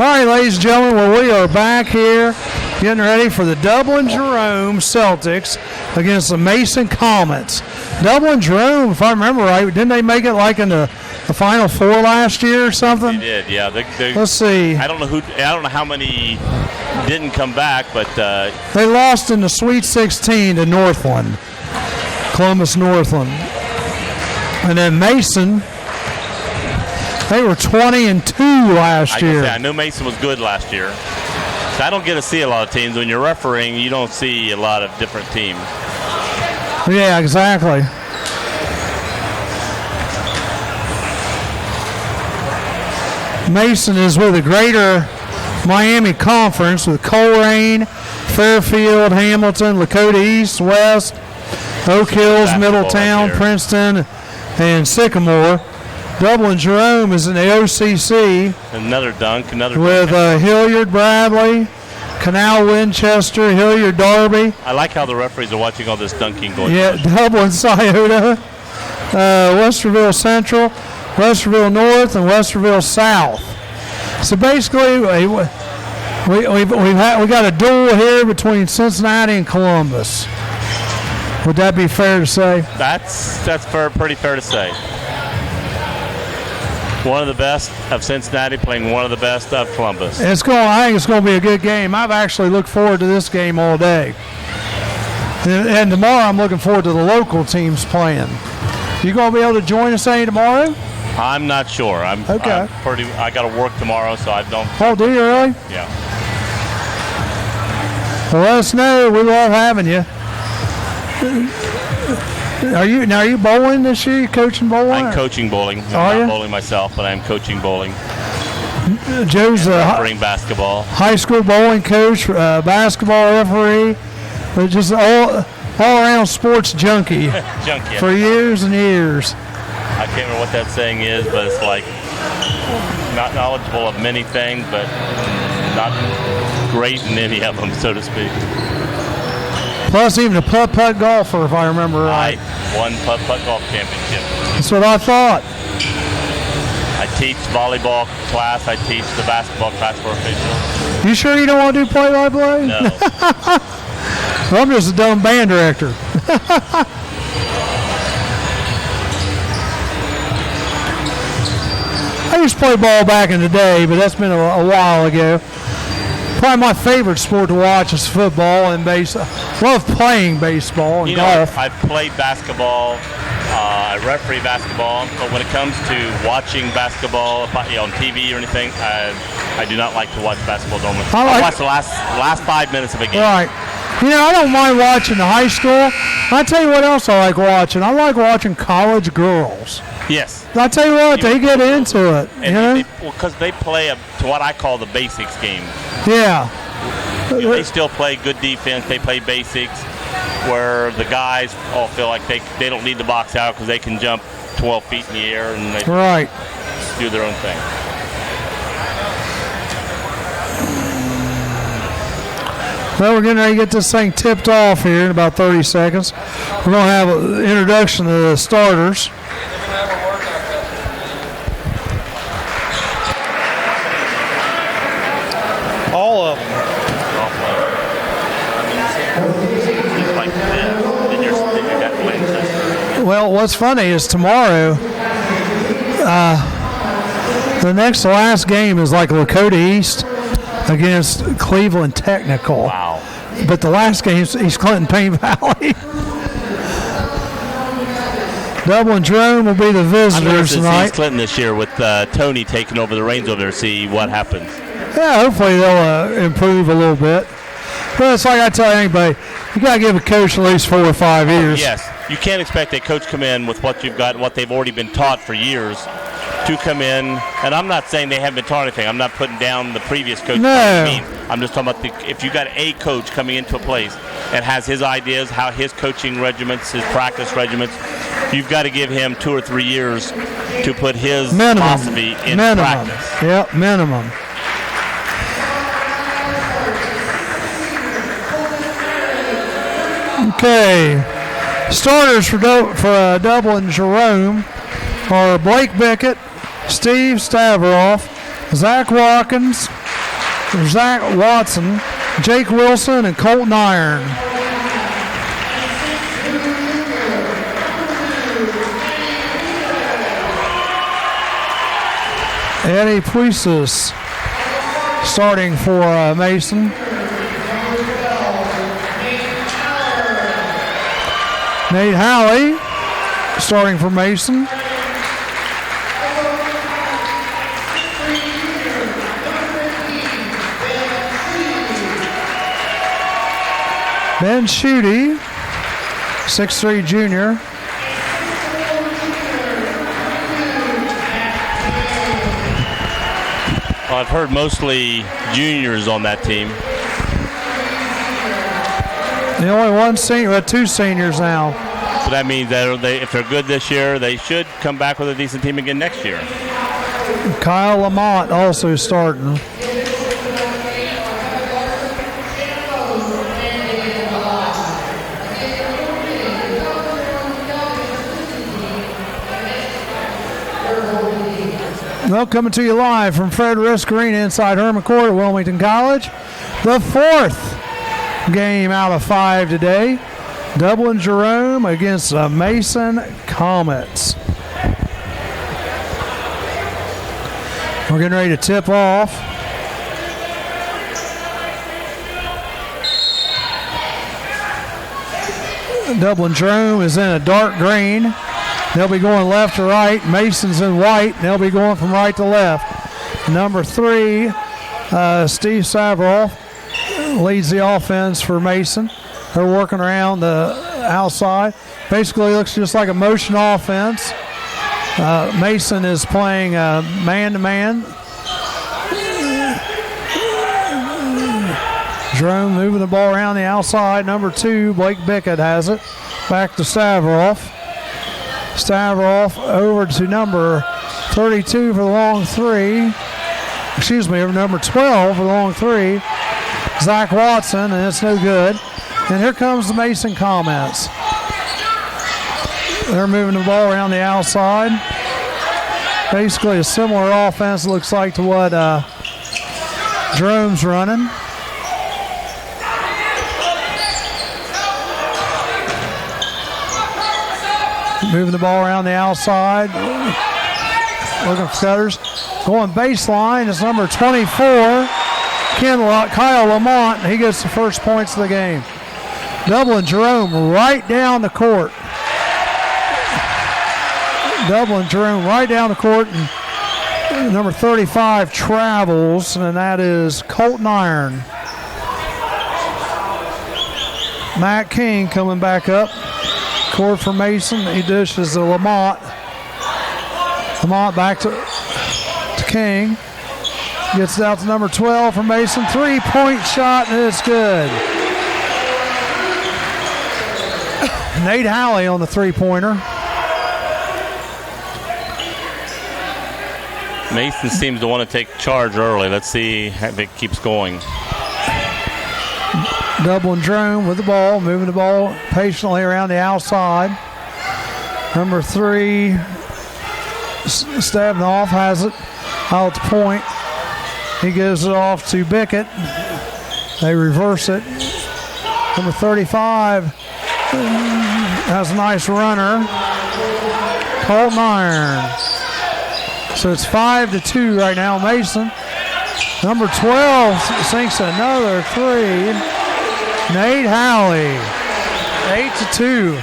All right, ladies and gentlemen, well, we are back here getting ready for the Dublin Jerome Celtics against the Mason Comets. Dublin Jerome, if I remember right, didn't they make it like in the Final Four last year or something? They did, yeah. Let's see. I don't know how many didn't come back, but they lost in the Sweet 16 to Northland, Columbus Northland, and then Mason. They were 20-2 last year. I knew Mason was good last year. So I don't get to see a lot of teams. When you're refereeing, you don't see a lot of different teams. Yeah, exactly. Mason is with the Greater Miami Conference with Coleraine, Fairfield, Hamilton, Lakota East, West, Oak Hills, Middletown, Princeton, and Sycamore. Dublin Jerome is in the OCC. Another dunk. With Hilliard, Bradley, Canal, Winchester, Hilliard, Darby. I like how the referees are watching all this dunking going on. Yeah, Dublin, Scioto, Westerville Central, Westerville North, and Westerville South. So basically, we got a duel here between Cincinnati and Columbus. Would that be fair to say? That's pretty fair to say. One of the best of Cincinnati playing one of the best of Columbus. I think it's going to be a good game. I've actually looked forward to this game all day. And tomorrow I'm looking forward to the local teams playing. You going to be able to join us any tomorrow? I'm not sure. I got to work tomorrow, so I don't. Oh, do you really? Yeah. Well, let us know. We love having you. Are you bowling this year? You coaching bowling? I'm coaching bowling. I'm not bowling myself, but I'm coaching bowling. Joe's refereeing basketball. High school bowling coach, basketball referee, but just all around sports junkie. For years and years. I can't remember what that saying is, but it's like not knowledgeable of many things, but not great in any of them, so to speak. Plus, even a putt-putt golfer, if I remember right. I won putt-putt golf championship. That's what I thought. I teach volleyball class. I teach the basketball class for officials. You sure you don't want to do play-by-play? No. Well, I'm just a dumb band director. I used to play ball back in the day, but that's been a while ago. Probably my favorite sport to watch is football and baseball. Love playing baseball and golf. I've played basketball. I referee basketball, but when it comes to watching basketball on TV or anything, I do not like to watch basketball normally. I watch the last 5 minutes of a game. Right. I don't mind watching the high school. I'll tell you what else I like watching. I like watching college girls. Yes. I'll tell you what, they get into it. Because they play to what I call the basics game. Yeah. They still play good defense. They play basics where the guys all feel like they don't need to box out because they can jump 12 feet in the air and they do their own thing. Well, we're getting ready to get this thing tipped off here in about 30 seconds. We're going to have an introduction to the starters. All of them. Well, what's funny is tomorrow, the next to last game is like Lakota East against Cleveland Technical. Wow. But the last game is East Clinton Payne Valley. Dublin Jerome will be the visitors tonight. East Clinton this year with Tony taking over the reins over there, see what happens. Yeah, hopefully they'll improve a little bit. But it's like I tell anybody, you got to give a coach at least 4 or 5 years. Yes. You can't expect a coach come in with what you've got, what they've already been taught for years, to come in. And I'm not saying they haven't been taught anything. I'm not putting down the previous coach. No. I'm just talking about if you got a coach coming into a place and has his ideas, how his coaching regiments, his practice regiments, you've got to give him 2 or 3 years to put his philosophy into practice. Yep, minimum. Okay. Starters for Dublin Jerome are Blake Bickett, Steve Stavroff, Zach Watkins, Zach Watson, Jake Wilson, and Colton Iron. Eddie Puisis starting for Mason. Nate Howley starting for Mason. Ben Schutte, 6'3" junior. Well, I've heard mostly juniors on that team. The only one senior, we have two seniors now. So that means that if they're good this year, they should come back with a decent team again next year. Kyle Lamont also starting. Well, coming to you live from Fred Risk Arena inside Herman Court at Wilmington College. The fourth game out of 5 today. Dublin Jerome against the Mason Comets. We're getting ready to tip off. Dublin Jerome is in a dark green. They'll be going left to right. Mason's in white. They'll be going from right to left. Number 3, Steve Savroff leads the offense for Mason. They're working around the outside. Basically looks just like a motion offense. Mason is playing man-to-man. Jerome moving the ball around the outside. Number 2, Blake Bickett has it. Back to Savroff. Stavroff over to number 32 for the long 3. Excuse me, number 12 for the long 3. Zach Watson, and it's no good. And here comes the Mason Comets. They're moving the ball around the outside. Basically a similar offense, looks like, to what Jerome's running. Moving the ball around the outside. Looking for cutters. Going baseline is number 24, Kyle Lamont. He gets the first points of the game. Dublin Jerome right down the court. Dublin Jerome right down the court. And number 35 travels, and that is Colton Iron. Matt King coming back up. Court for Mason. He dishes to Lamont. Lamont back to King. Gets it out to number 12 for Mason. 3-point shot, and it's good. Nate Howley on the 3-pointer. Mason seems to want to take charge early. Let's see if it keeps going. Dublin Jerome with the ball, moving the ball patiently around the outside. Number 3, Stavnoff has it out to point. He gives it off to Bickett. They reverse it. Number 35 has a nice runner. Colton Iron. So it's 5-2 right now, Mason. Number 12 sinks another 3. Nate Howley, 8-2.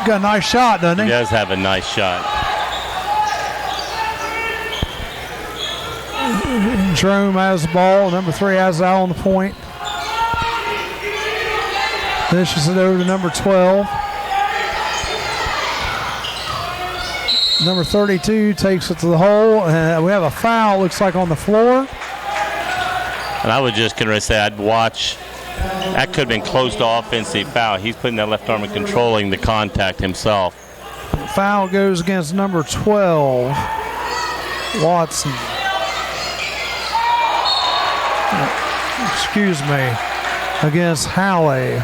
Got a nice shot, doesn't he? He does have a nice shot. Jerome has the ball. Number 3 has it out on the point. Dishes it over to number 12. Number 32 takes it to the hole. We have a foul, looks like, on the floor. And I was just going to say I'd watch. That could have been close to offensive foul. He's putting that left arm and controlling the contact himself. Foul goes against number 12, Watson. Excuse me, against Howley.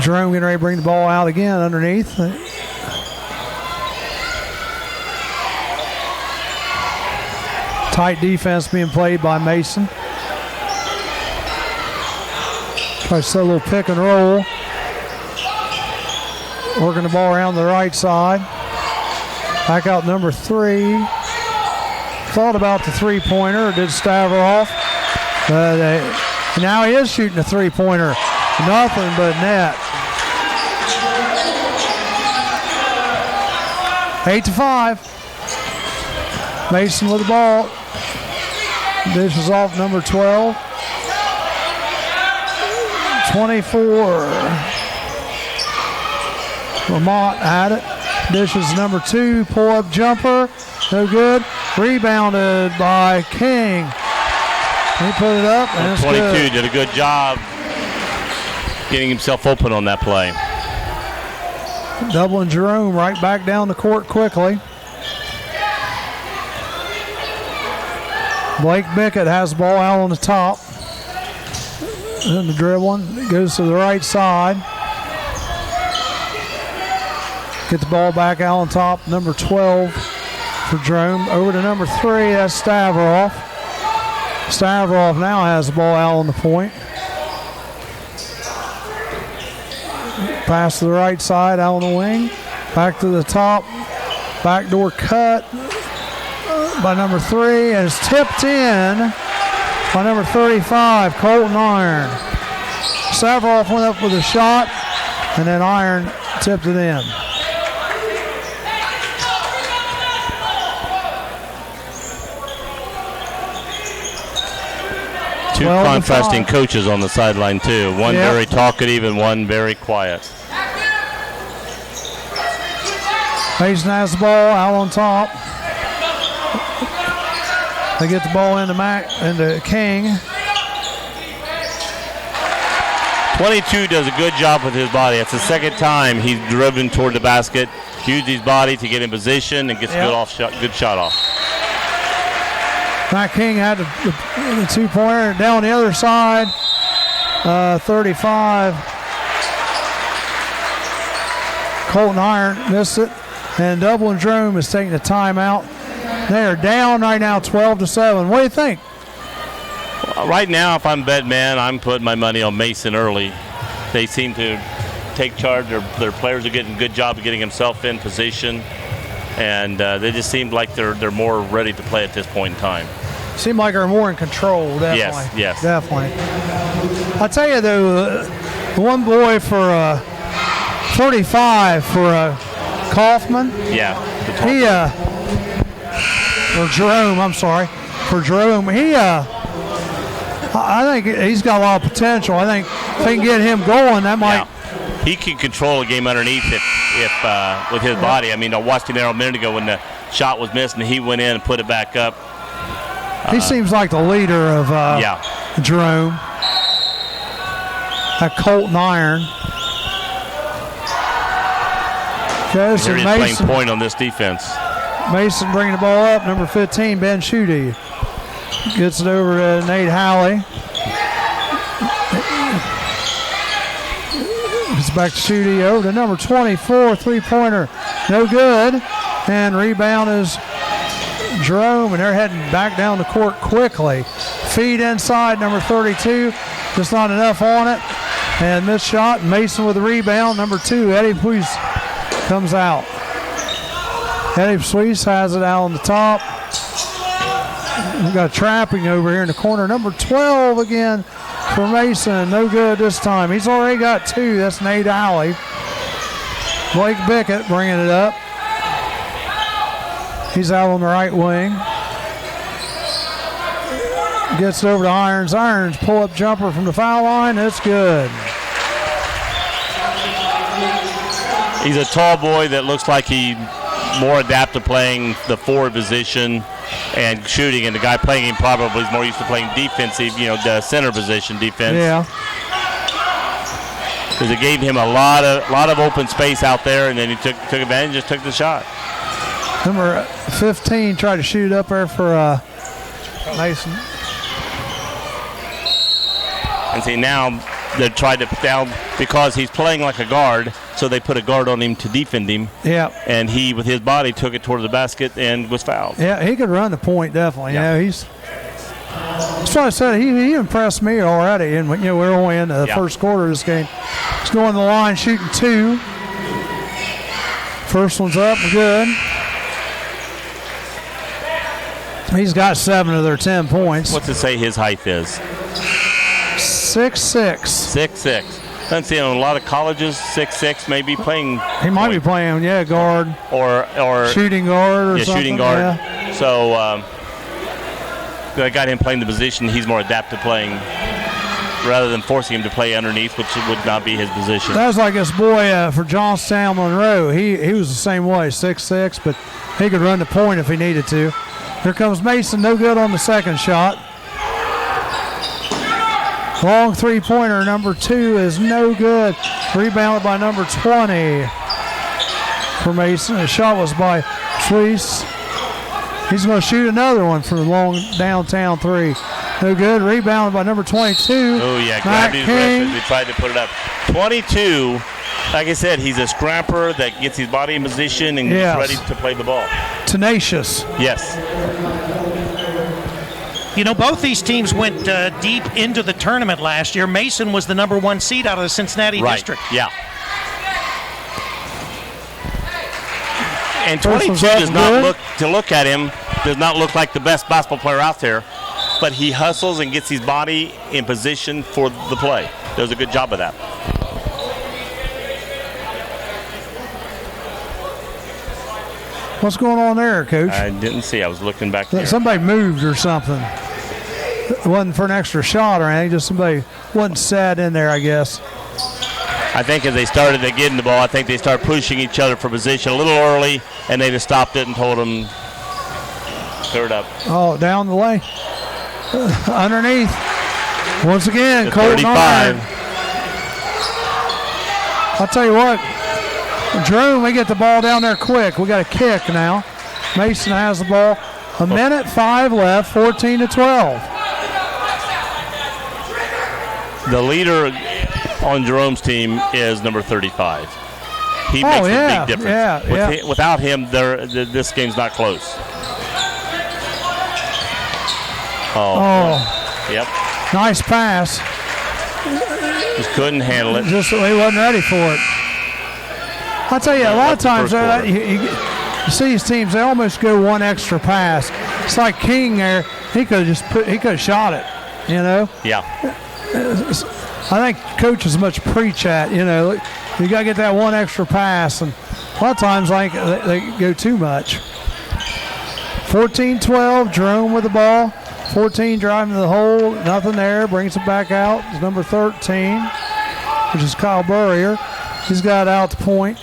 Jerome getting ready to bring the ball out again underneath. Tight defense being played by Mason. Try to set a little pick and roll. Working the ball around the right side. Back out number 3. Thought about the three-pointer. Did Stavroff. Now he is shooting a three-pointer. Nothing but net. 8-5. Mason with the ball. Dishes off number 12. 24. Lamont had it. Dishes number 2. Pull-up jumper. No good. Rebounded by King. He put it up, and it's 22 good. Did a good job getting himself open on that play. Dublin Jerome right back down the court quickly. Blake Bickett has the ball out on the top. And the dribbling goes to the right side. Get the ball back out on top. Number 12 for Jerome. Over to number 3. That's Stavroff. Stavroff now has the ball out on the point. Pass to the right side, out on the wing. Back to the top. Backdoor cut by number 3. And it's tipped in by number 35, Colton Iron. Stavroff went up with a shot, and then Iron tipped it in. Two contrasting coaches on the sideline, too. One very talkative and one very quiet. Mason has the ball out on top. They get the ball into King. 22 does a good job with his body. It's the second time he's driven toward the basket, used his body to get in position and gets a good shot off. Matt King had the two-pointer down the other side. 35. Colton Iron missed it. And Dublin Jerome is taking a timeout. They are down right now 12-7. What do you think? Right now, if I'm bet man, I'm putting my money on Mason early. They seem to take charge. Their players are getting a good job of getting himself in position. And they just seem like they're more ready to play at this point in time. Seem like they're more in control, definitely. Yes. Definitely. I'll tell you, though, the one boy for 35 for Kaufman. Yeah. Or Jerome, I'm sorry. For Jerome, I think he's got a lot of potential. I think if they can get him going, that might. Yeah. He can control a game underneath if with his body. I mean, I watched him there a minute ago when the shot was missed and he went in and put it back up. He seems like the leader of Jerome. That Colton Iron. Okay, so Mason playing point on this defense. Mason bringing the ball up. Number 15, Ben Schutte. Gets it over to Nate Halley. It's back to Schutte. Over to number 24, three-pointer. No good. And rebound is Jerome, and they're heading back down the court quickly. Feed inside, number 32. Just not enough on it. And missed shot. Mason with the rebound. Number 2, Eddie Puis comes out. Eddie Puis has it out on the top. We've got trapping over here in the corner. Number 12 again for Mason. No good this time. He's already got 2. That's Nate Alley. Blake Bickett bringing it up. He's out on the right wing. Gets it over to Irons. Irons pull-up jumper from the foul line. That's good. He's a tall boy that looks like he more adapt to playing the forward position and shooting, and the guy playing him probably is more used to playing defensive, the center position defense. Yeah. Because it gave him a lot of open space out there, and then he took advantage and just took the shot. Number 15 tried to shoot up there for Mason. And see, now they tried to down because he's playing like a guard, so they put a guard on him to defend him. Yeah. And he, with his body, took it toward the basket and was fouled. Yeah, he could run the point, definitely. Yeah. That's why I said he impressed me already. And, we're only in the first quarter of this game. He's going to the line, shooting 2. First one's up, good. He's got 7 of their 10 points. What's it say his height is? 6'6". 6'6". Doesn't see him in a lot of colleges. 6'6", maybe playing. He might be playing, guard or shooting guard or something. Shooting guard. Yeah. So they got him playing the position he's more adapted playing, rather than forcing him to play underneath, which would not be his position. That was like this boy for Johnstown Monroe. He was the same way, 6'6", but he could run the point if he needed to. Here comes Mason, no good on the second shot. Long three-pointer, number 2 is no good. Rebounded by number 20 for Mason. The shot was by Fleece. He's going to shoot another one for the long downtown 3. No good. Rebounded by number 22. Oh, yeah. Grabbed his wrist as he tried to put it up. 22, like I said, he's a scrapper that gets his body in position and gets ready to play the ball. Tenacious. Yes. Both these teams went deep into the tournament last year. Mason was the number 1 seed out of the Cincinnati district. Yeah. And 22 does not look at him, does not look like the best basketball player out there, but he hustles and gets his body in position for the play. Does a good job of that. What's going on there, Coach? I didn't see. I was looking back there. Somebody moved or something. It wasn't for an extra shot or anything. Just somebody wasn't sat in there, I guess. I think as they started to get in the ball, I think they started pushing each other for position a little early, and they just stopped it and told them, third up. Oh, down the lane. Underneath. Once again, Colton 35. I'll tell you what. Jerome, we get the ball down there quick. We got a kick now. Mason has the ball. A minute 5 left, 14-12. The leader on Jerome's team is number 35. He makes a big difference. Without him, this game's not close. Yep. Nice pass. Just couldn't handle it. He wasn't ready for it. I'll tell you, a lot of times you see these teams, they almost go one extra pass. It's like King there. He could have shot it, Yeah. I think coach as much preach at, you got to get that one extra pass. And a lot of times they go too much. 14-12, Jerome with the ball. 14 driving to the hole, nothing there. Brings it back out. It's number 13, which is Kyle Burrier. He's got out the point.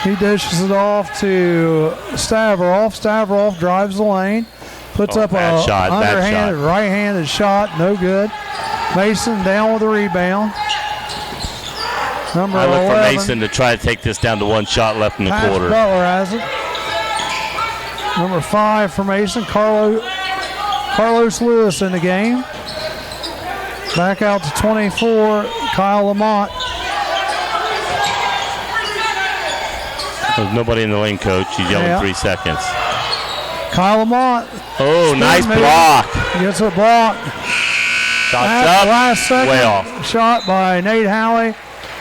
He dishes it off to Stavroff. Stavroff drives the lane. Puts up a underhanded, right-handed shot. No good. Mason down with the rebound. Number 11. I look for Mason to try to take this down to one shot left in the quarter. Butler has it. Number 5 for Mason. Carlos Lewis in the game. Back out to 24, Kyle Lamont. There's nobody in the lane, coach. He's yelling 3 seconds. Kyle Lamont. Oh, nice block. Gets a block. Shots up. Last second. Way off. Shot by Nate Howley.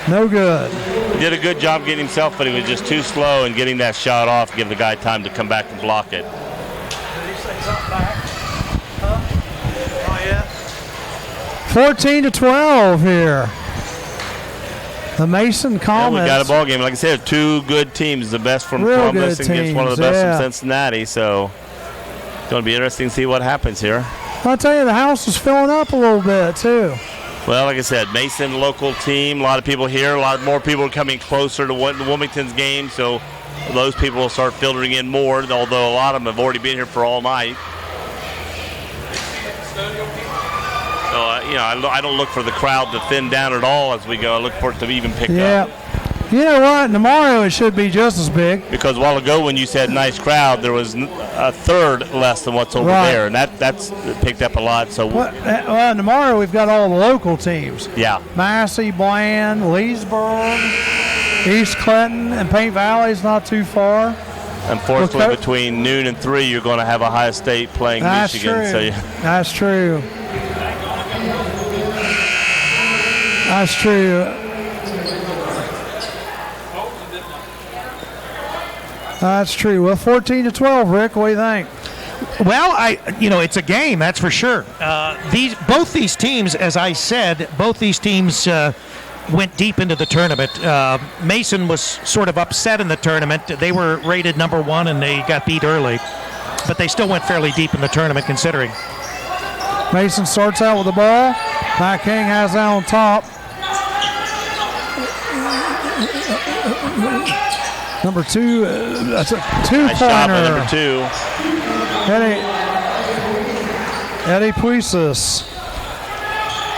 No good. He did a good job getting himself, but he was just too slow in getting that shot off, give the guy time to come back and block it. 14-12 here. The Mason Comets. We got a ball game. Like I said, 2 good teams. The best from Columbus against one of the best from Cincinnati. So it's going to be interesting to see what happens here. I'll tell you, the house is filling up a little bit, too. Well, like I said, Mason, local team. A lot of people here. A lot more people are coming closer to Wilmington's game. So those people will start filtering in more, although a lot of them have already been here for all night. So, I don't look for the crowd to thin down at all as we go. I look for it to even pick up. You know what? Tomorrow it should be just as big. Because a while ago when you said nice crowd, there was a third less than what's over there, and that's picked up a lot. So well, tomorrow we've got all the local teams. Yeah. Massey, Bland, Leesburg, East Clinton, and Paint Valley's not too far. Unfortunately, between noon and 3, you're going to have Ohio State playing Michigan. True. So That's true. That's true. That's true. Well, 14-12, Rick. What do you think? Well, it's a game, that's for sure. Both these teams, as I said, went deep into the tournament. Mason was sort of upset in the tournament. They were rated number 1 and they got beat early, but they still went fairly deep in the tournament considering. Mason starts out with the ball. Matt King has that on top. Number 2, that's a 2-pointer. Nice job by number 2. Eddie Puisis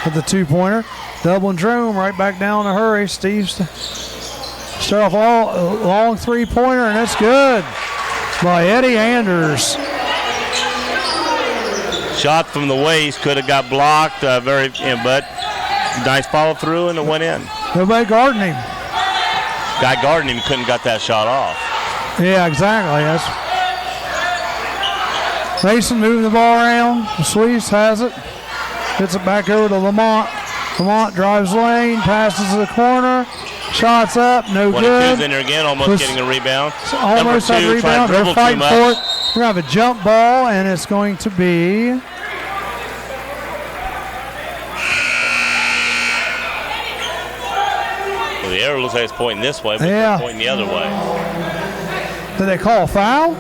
with the 2-pointer. Dublin Jerome right back down in a hurry. Steve start off a long 3-pointer, and that's good by Eddie Anders. Shot from the waist, could have got blocked, but nice follow through, and it went in. Nobody guarding him. Guy guarding him couldn't got that shot off. Yeah, exactly. Mason moving the ball around. Sweets has it. Gets it back over to Lamont. Lamont drives lane, passes to the corner. Shots up, no good. 22's in there again, almost getting a rebound. Almost a rebound. They're fighting for it. We're going to have a jump ball, and it's going to be... Well, the arrow looks like it's pointing this way, but it's pointing the other way. Did they call a foul?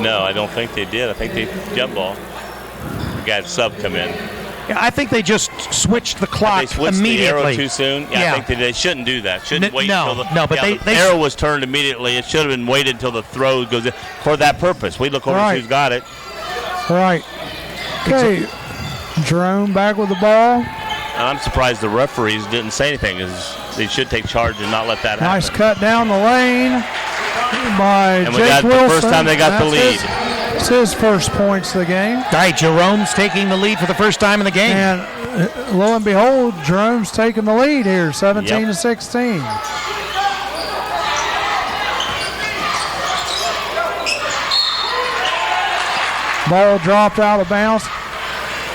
No, I don't think they did. I think they jump ball. We got sub come in. Yeah, I think they just switched the clock they switched immediately. The arrow too soon? Yeah, I think they shouldn't do that. Shouldn't wait until the arrow was turned immediately. It should have been waited until the throw goes in for that purpose. We look over who's got it. Right. Okay. Jerome back with the ball. And I'm surprised the referees didn't say anything, because they should take charge and not let that happen. Nice cut down the lane by Jake Wilson. The first time they got the lead. It's his first points of the game. All right, Jerome's taking the lead for the first time in the game. And lo and behold, Jerome's taking the lead here, 17-16. Ball dropped out of bounds.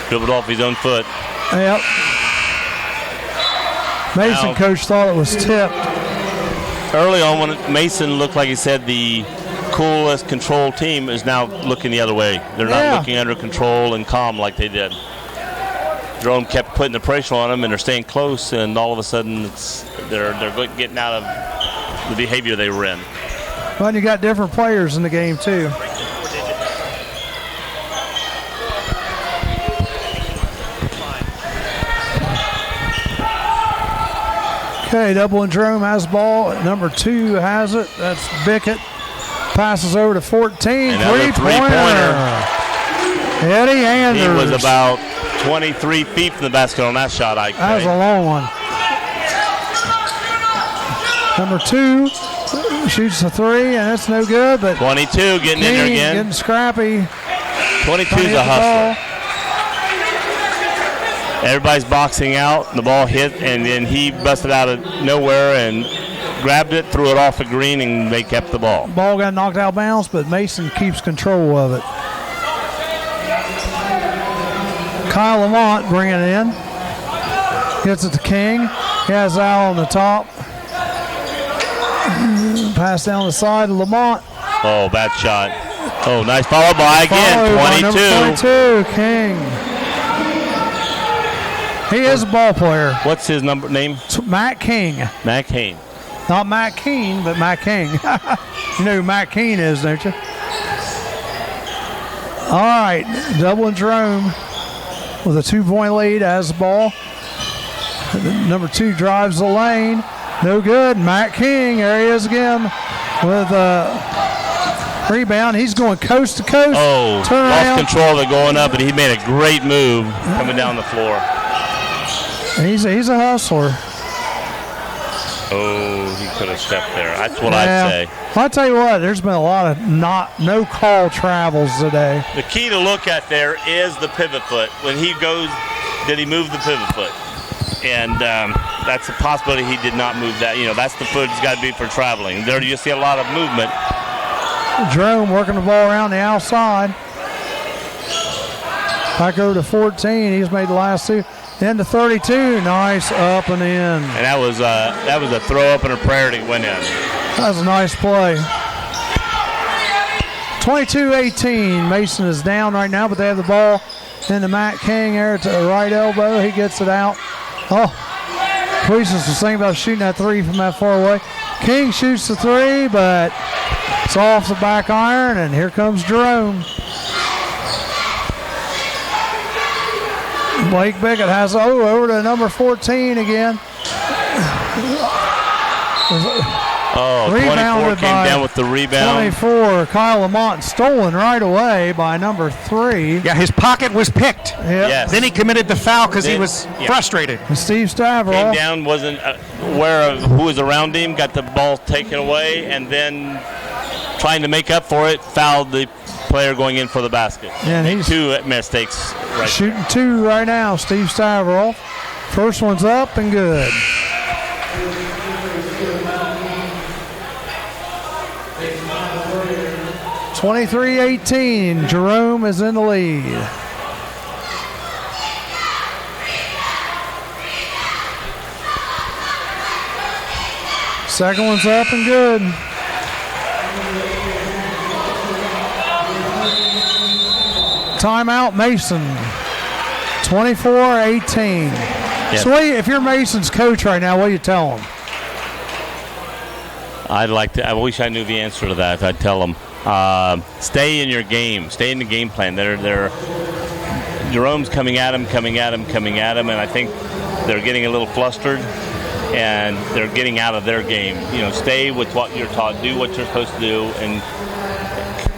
Dribbled off his own foot. Yep. Mason coach thought it was tipped. Early on, when Mason looked like he said the coolest control team, is now looking the other way. They're not looking under control and calm like they did. Jerome kept putting the pressure on them, and they're staying close, and all of a sudden they're getting out of the behavior they were in. Well, you got different players in the game too. Okay, Dublin Jerome has the ball. Number 2 has it. That's Bickett. Passes over to 14. Three-pointer. Eddie Anders. He was about 23 feet from the basket on that shot, Ike. That was a long one. Number 2 shoots a 3, and that's no good. But 22 getting in there again. Getting scrappy. 22's a hustler. Everybody's boxing out. The ball hit, and then he busted out of nowhere and grabbed it, threw it off the green, and they kept the ball. Ball got knocked out of bounds, but Mason keeps control of it. Kyle Lamont bringing it in. Gets it to King. He has Al on the top. Pass down the side of Lamont. Oh, bad shot. Oh, nice follow by again. 22. By number 22, King. He is a ball player. What's his name? Matt King. Matt King. Not Matt Keane, but Matt King. You know who Matt Keane is, don't you? All right, Dublin Jerome with a 2-point lead as the ball. Number 2 drives the lane. No good. Matt King, there he is again with a rebound. He's going coast to coast. Oh, lost control. They're going up, and he made a great move coming down the floor. He's a hustler. Oh, he could have stepped there. That's what I'd say. I'll tell you what, there's been a lot of no call travels today. The key to look at there is the pivot foot. When he goes, did he move the pivot foot? And that's a possibility he did not move that. That's the foot it's got to be for traveling. There you see a lot of movement. Jerome working the ball around the outside. Back over to 14. He's made the last two. Into 32. Nice up and in. And that was a throw up and a prayer that went in. That was a nice play. 22-18. Mason is down right now, but they have the ball into Matt King there to the right elbow. He gets it out. Oh, Cleason was thinking about shooting that three from that far away. King shoots the three, but it's off the back iron, and here comes Jerome. Blake Bickett has over to number 14 again. Oh, 24 came down with the rebound. 24, Kyle Lamont stolen right away by number 3. Yeah, his pocket was picked. Yep. Yes. Then he committed the foul because he was frustrated. And Steve Stavros Came down, wasn't aware of who was around him, got the ball taken away, and then trying to make up for it, fouled the player going in for the basket. And he's 2 mistakes. Right shooting there. 2 right now, Steve Stavros. First one's up and good. (23-18). Jerome is in the lead. Second one's up and good. Timeout, Mason. 24-18. Yes. So if you're Mason's coach right now, what do you tell him? I wish I knew the answer to that. I'd tell them, stay in your game. Stay in the game plan. Jerome's coming at him, and I think they're getting a little flustered, and they're getting out of their game. Stay with what you're taught. Do what you're supposed to do, and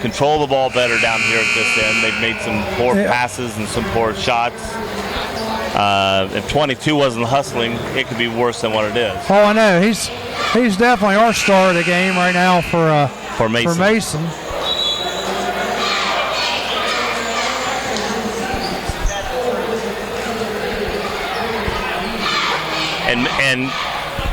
control the ball better down here at this end. They've made some poor passes and some poor shots. If 22 wasn't hustling, it could be worse than what it is. Oh, I know. He's definitely our star of the game right now for Mason. And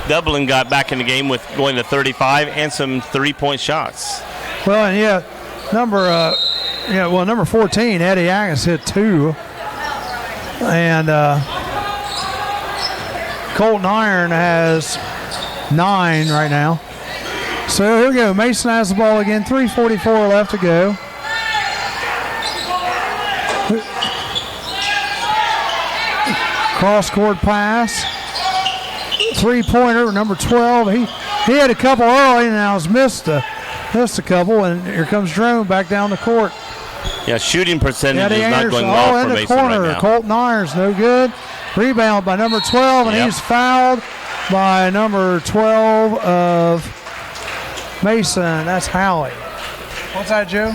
Dublin got back in the game with going to 35 and some 3-point shots. Well, and number 14, Eddie Agnes hit 2. And Colton Iron has 9 right now. So here we go. Mason has the ball again. 3:44 left to go. Cross-court pass. 3-pointer, number 12. He had a couple early and now has missed a couple. And here comes Jerome back down the court. Yeah, shooting percentage Eddie is not Anderson, going well for in the Mason corner. right now. Colton Irons, no good. Rebound by number 12, and he's fouled by number 12 of Mason. That's Howie. What's that, Joe?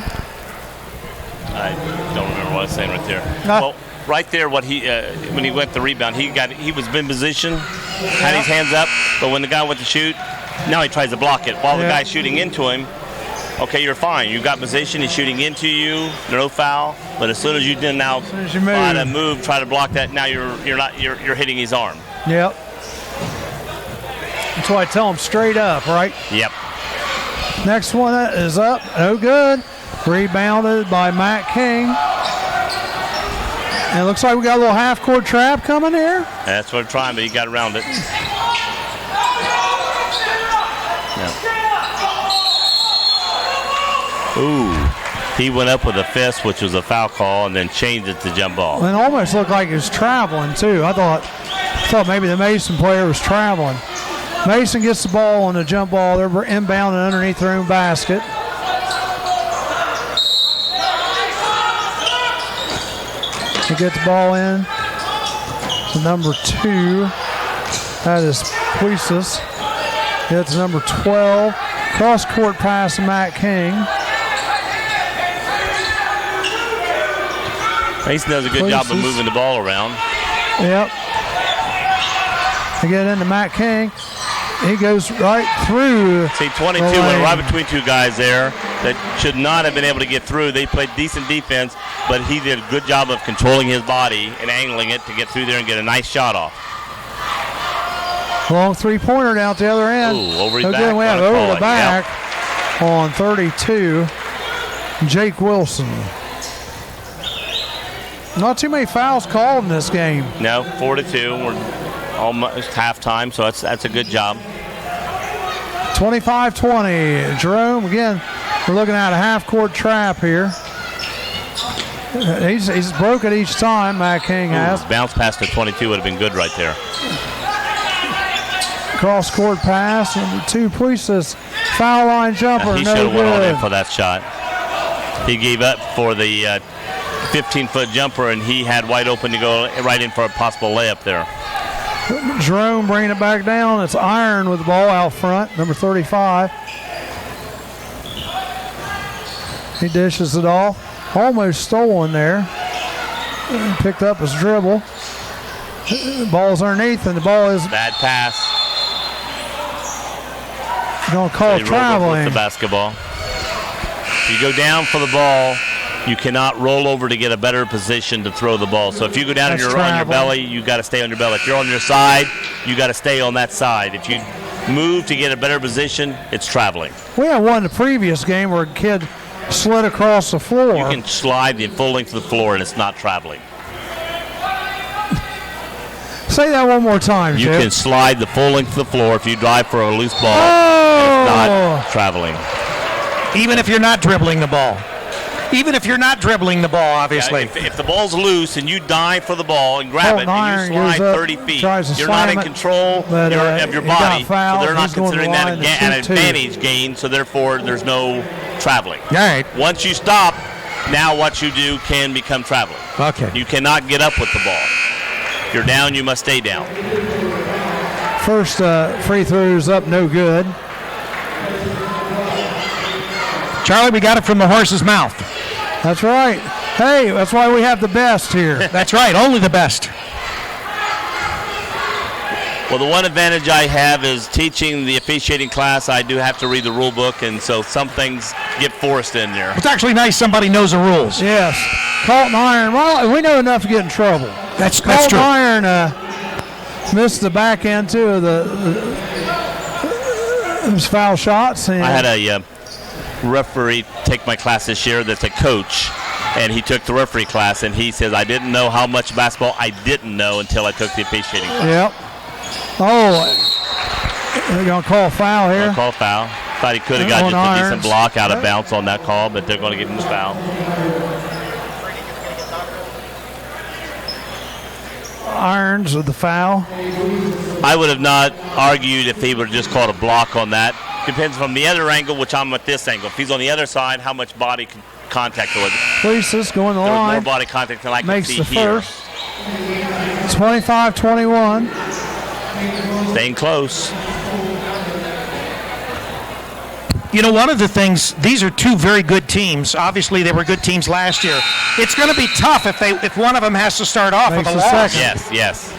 I don't remember what I was saying right there. Well, right there, when he went to rebound, he was in position, had his hands up, but when the guy went to shoot, now he tries to block it. While the guy's shooting into him, okay, you're fine. You got position. He's shooting into you. No foul. But as soon as you did now try to block that. Now you're hitting his arm. Yep. That's why I tell him straight up, right? Yep. Next one is up. No good. Rebounded by Matt King. And it looks like we got a little half-court trap coming here. That's what we're trying, but he got around it. Ooh, he went up with a fist, which was a foul call, and then changed it to jump ball. And it almost looked like he was traveling, too. I thought maybe the Mason player was traveling. Mason gets the ball on the jump ball. They're inbounding underneath their own basket. They get the ball in to number 2. That is Puisis. It's number 12. Cross-court pass to Matt King. Mason does a good job of moving the ball around. Yep. They get into Matt King. he goes right through. See, 22 went right between two guys there that should not have been able to get through. They played decent defense, but he did a good job of controlling his body and angling it to get through there and get a nice shot off. Long three-pointer down at the other end. Ooh, over his Again, back. we have over the back on 32, Jake Wilson. Not too many fouls called in this game. No, 4-2. We're almost halftime, so that's a good job. 25-20. Jerome, again, we're looking at a half-court trap here. He's broke it each time, Matt King has. Bounce pass to 22 would have been good right there. Cross-court pass, number 2, Priestess. Foul line jumper, He no should have went on good. in for that shot. He gave up for the 15-foot jumper, and he had wide open to go right in for a possible layup there. Jerome bringing it back down. It's Iron with the ball out front, number 35. He dishes it off. Almost stolen there. Picked up his dribble. The ball's underneath, and the ball is bad pass. going to call traveling. The basketball. If you go down for the ball, you cannot roll over to get a better position to throw the ball. So if you go down on your belly, you got to stay on your belly. If you're on your side, you got to stay on that side. If you move to get a better position, it's traveling. We had one in the previous game where a kid slid across the floor. You can slide the full length of the floor, and it's not traveling. Say that one more time, You Chip. can slide the full length of the floor if you drive for a loose ball. Oh! It's not traveling. Even if you're not dribbling the ball. Even if you're not dribbling the ball, obviously. Yeah, if the ball's loose and you dive for the ball and grab it and you slide 30 feet, you're not in control of your body. So they're not considering that an advantage gain, so therefore there's no traveling. All right. Once you stop, now what you do can become traveling. Okay. You cannot get up with the ball. If you're down, you must stay down. First free throw's up, no good. Charlie, we got it from the horse's mouth. That's right. Hey, that's why we have the best here. That's right, only the best. Well, the one advantage I have is teaching the officiating class. I do have to read the rule book, and so some things get forced in there. It's actually nice somebody knows the rules. Yes. Colton Iron, well, we know enough to get in trouble. That's true. Colton Iron missed the back end, too, of those foul shots. And I had a referee take my class this year that's a coach, and he took the referee class, and he says, I didn't know how much basketball I didn't know until I took the officiating class. Yep. Oh, they're going to call a foul here. Call foul. Thought he could have got just a decent block out of bounds on that call, but they're going to give him the foul. Irons with the foul. I would have not argued if he would have just called a block on that. Depends from the other angle, which I'm at this angle. If he's on the other side, how much body contact was it? Priestess going the There was line. more body contact than I can Makes see the here. first. 25-21. Staying close. You know, one of the things, these are two very good teams. Obviously, they were good teams last year. It's going to be tough if one of them has to start off with a loss. Yes.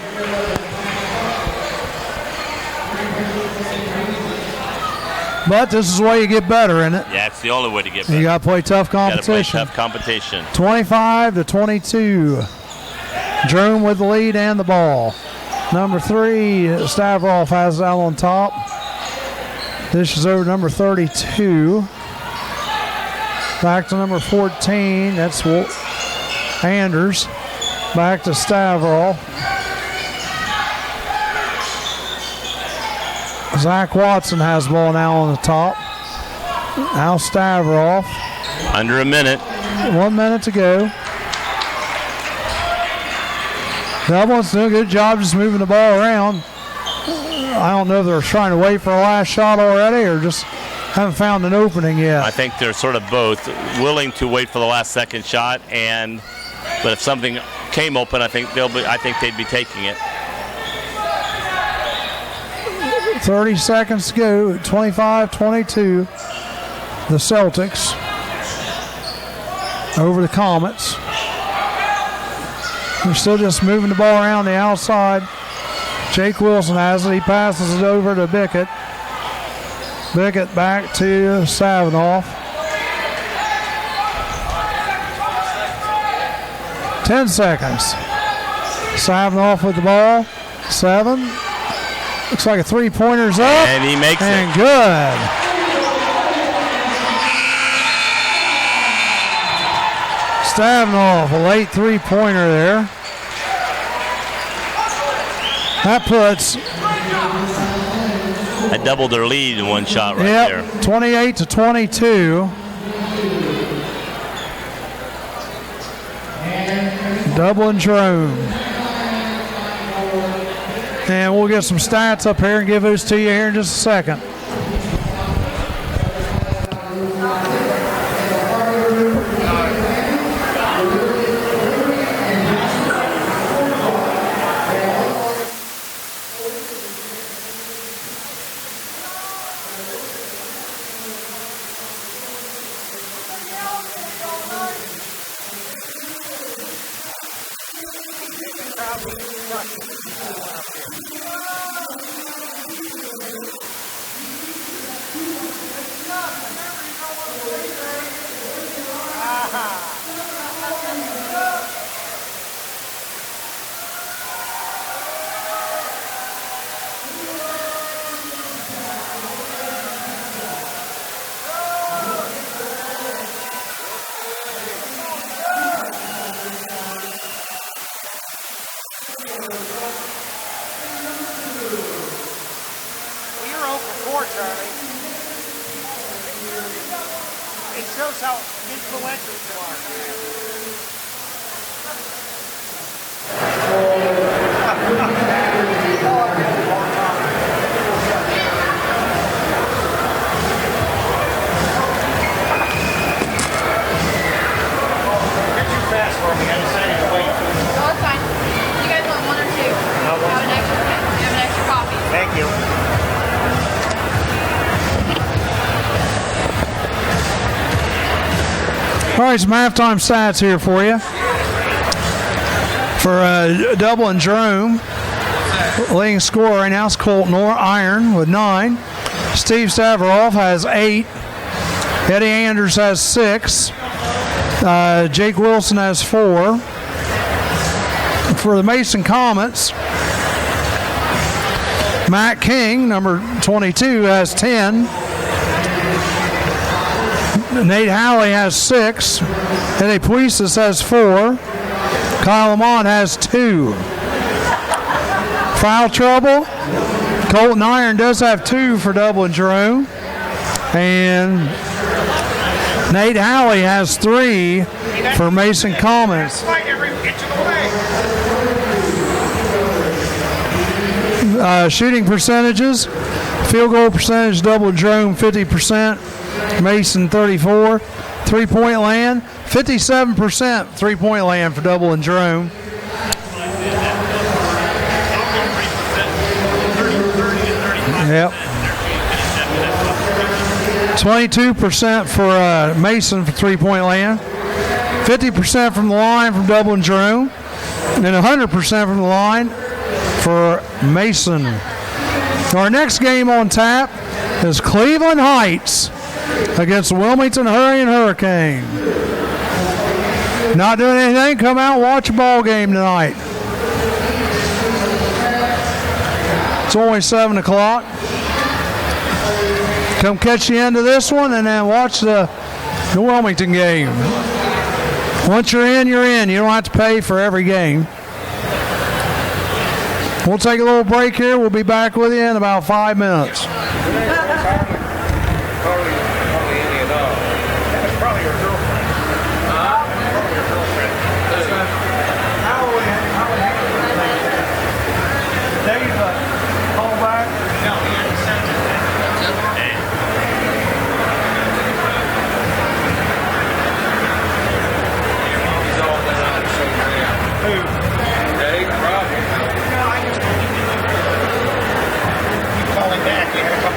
But this is the way you get better, isn't it? Yeah, it's the only way to get better. You got to play tough competition. 25-22. Jerome with the lead and the ball. Number 3, Stavroff has it out on top. This is over number 32. Back to number 14. That's Anders. Back to Stavroff. Zach Watson has the ball now on the top. Now Stavroff. Under a minute. 1 minute to go. Dublin's doing a good job just moving the ball around. I don't know if they're trying to wait for a last shot already or just haven't found an opening yet. I think they're sort of both willing to wait for the last second shot, but if something came open, I think they'd be taking it. 30 seconds to go. 25-22. The Celtics over the Comets. They're still just moving the ball around the outside. Jake Wilson has it. He passes it over to Bickett. Bickett back to Savinoff. 10 seconds. Savinoff with the ball. 7. Looks like a three-pointer's up. And he makes and it. Good. Savinoff, a late three-pointer there. That puts... I doubled their lead in one shot right there. 28-22. Dublin Jerome. And we'll get some stats up here and give those to you here in just a second. All right, some halftime stats here for you. For Dublin Jerome, leading scorer right now is Colton Iron with 9. Steve Stavrov has 8. Eddie Anders has 6. Jake Wilson has 4. For the Mason Comets, Matt King, number 22, has 10. Nate Howley has 6. Eddie Puisis has 4. Kyle Lamont has 2. Foul trouble. Colton Iron does have 2 for Dublin Jerome. And Nate Howley has 3 for Mason Comets. Shooting percentages. Field goal percentage, Dublin Jerome 50%. Mason 34. Three-point land, 57% three-point land for Dublin Jerome. Yep. 22% for Mason for three-point land. 50% from the line from Dublin Jerome. And 100% from the line for Mason. Our next game on tap is Cleveland Heights against Wilmington Hurricane. Not doing anything, come out and watch a ball game tonight. It's only 7 o'clock. Come catch the end of this one and then watch the Wilmington game. Once you're in, you're in. You don't have to pay for every game. We'll take a little break here. We'll be back with you in about 5 minutes. Calling back. You had a couple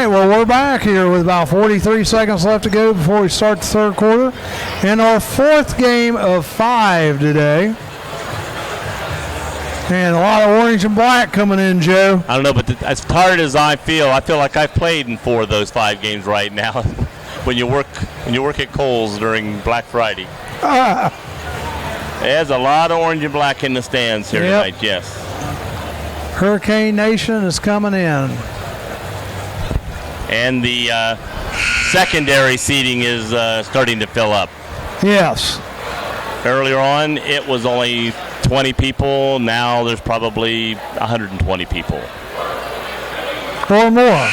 right, well, we're back here with about 43 seconds left to go before we start the third quarter. In our fourth game of 5 today. And a lot of orange and black coming in, Joe. I don't know, but as tired as I feel like I've played in 4 of those 5 games right now. when you work at Kohl's during Black Friday. There's a lot of orange and black in the stands here tonight, yes. Hurricane Nation is coming in. And the secondary seating is starting to fill up. Yes. Earlier on, it was only 20 people. Now there's probably 120 people. Or more.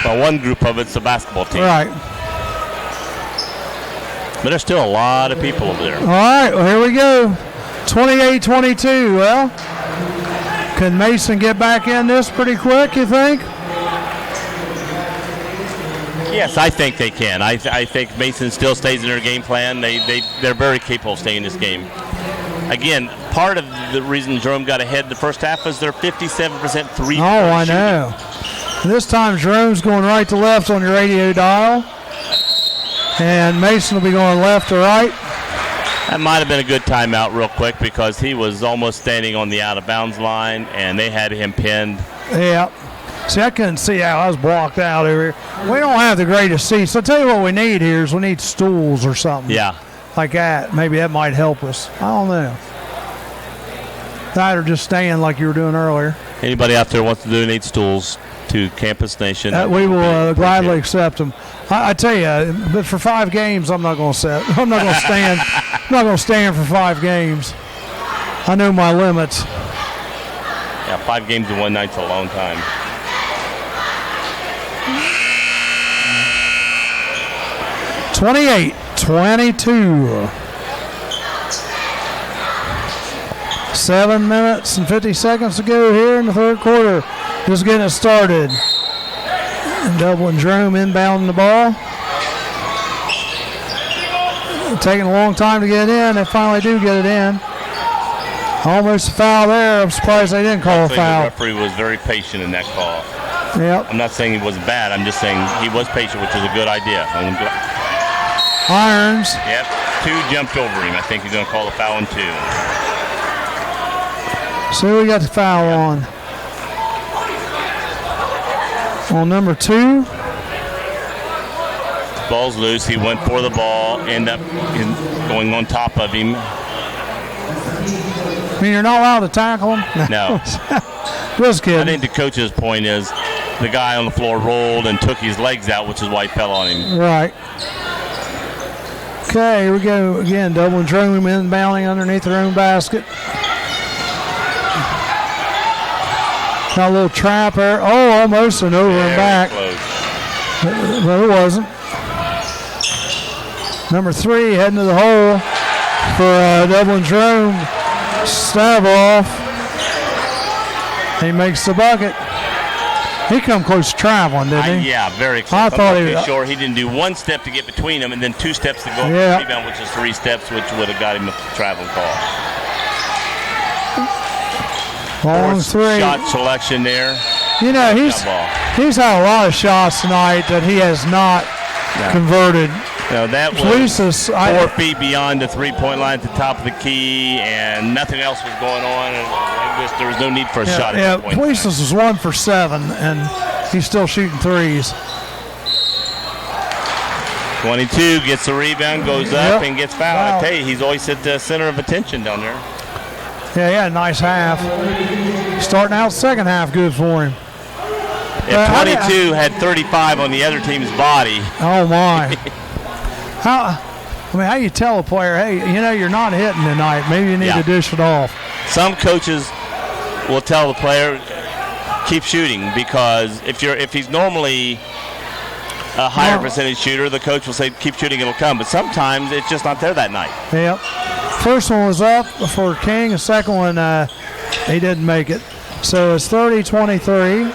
Well, one group of it's the basketball team. Right. But there's still a lot of people over there. All right, well, here we go. 28-22. Well, can Mason get back in this pretty quick, you think? Yes, I think they can. I think Mason still stays in their game plan. They're very capable of staying in this game. Again, part of the reason Jerome got ahead in the first half was their 57% three-point Oh, I shooting. know. This time Jerome's going right to left on your radio dial. And Mason will be going left to right. That might have been a good timeout real quick because he was almost standing on the out-of-bounds line, and they had him pinned. Yeah. See, I couldn't see how I was blocked out over here. We don't have the greatest seats. I'll tell you what we need here is we need stools or something. Yeah. Like that. Maybe that might help us. I don't know. That or just stand like you were doing earlier. Anybody out there wants to donate stools to Campus Nation? We will gladly accept them. I tell you, but for 5 games, I'm not going to set. I'm not going to stand. I'm not going to stand for 5 games. I know my limits. Yeah, 5 games in one night's a long time. (28-22). 7 minutes and 50 seconds to go here in the third quarter. Just getting it started. And Dublin Jerome inbounding the ball. Taking a long time to get in. They finally do get it in. Almost a foul there. I'm surprised they didn't call a foul. The referee was very patient in that call. Yep. I'm not saying he was bad. I'm just saying he was patient, which is a good idea. Irons. Yep. 2 jumped over him. I think he's going to call a foul on 2. So we got the foul on. On number 2. Ball's loose. He went for the ball. End up going on top of him. I mean, you're not allowed to tackle him? No. Just kidding. I think the coach's point is the guy on the floor rolled and took his legs out, which is why he fell on him. Right. Okay, here we go again. Dublin Jerome inbounding underneath their own basket. Got a little trap there. Oh, almost an over and back. But it wasn't. Number 3 heading to the hole for Dublin Jerome. Stavroff. He makes the bucket. He come close to traveling, didn't he? Yeah, very close. I thought he was sure. He didn't do 1 step to get between them and then 2 steps to go up the rebound, which is 3 steps, which would have got him a travel call. Long 3. Shot selection there. You know, he's had a lot of shots tonight that he has not converted. No, that was 4 feet beyond the 3-point line at the top of the key, and nothing else was going on. And there was no need for a shot at that point. Police's was 1 for 7, and he's still shooting threes. 22 gets the rebound, goes up, and gets fouled. I tell you, he's always at the center of attention down there. Yeah, he had a nice half. Starting out second half good for him. If 22 had 35 on the other team's body. Oh, my. How you tell a player, hey, you're not hitting tonight. Maybe you need to dish it off. Some coaches will tell the player, keep shooting, because if he's normally a higher percentage shooter, the coach will say, keep shooting, it'll come. But sometimes it's just not there that night. Yep. First one was up for King. The second one, he didn't make it. So it's 30-23.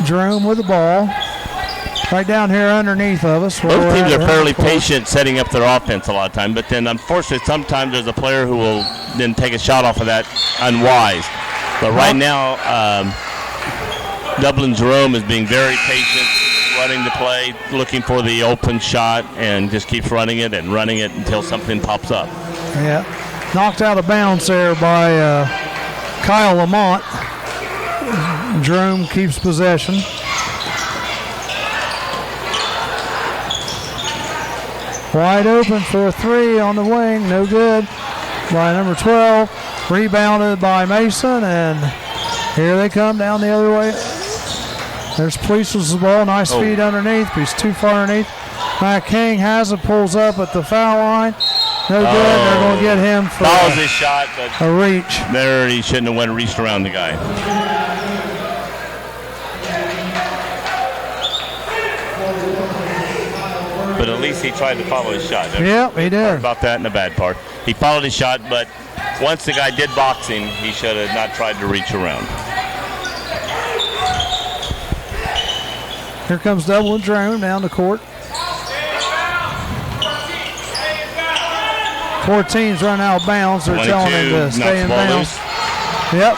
Jerome with the ball. Right down here underneath of us. Both teams are fairly patient setting up their offense a lot of time, but then unfortunately sometimes there's a player who will then take a shot off of that unwise. But right now, Dublin Jerome is being very patient, running the play, looking for the open shot, and just keeps running it until something pops up. Yeah. Knocked out of bounds there by Kyle Lamont. Jerome keeps possession. Wide open for a three on the wing. No good by number 12. Rebounded by Mason, and here they come down the other way. There's Police with the ball. Nice feed underneath, but he's too far underneath. Matt King has it, pulls up at the foul line. No good. They're going to get him for follows his shot, but a reach. There, he shouldn't have reached around the guy. But at least he tried to follow his shot. Yep, he did. About that and the bad part. He followed his shot, but once the guy did boxing, he should have not tried to reach around. Here comes Dublin Jerome down the court. 14's run out of bounds. They're telling him to stay in bounds. Yep.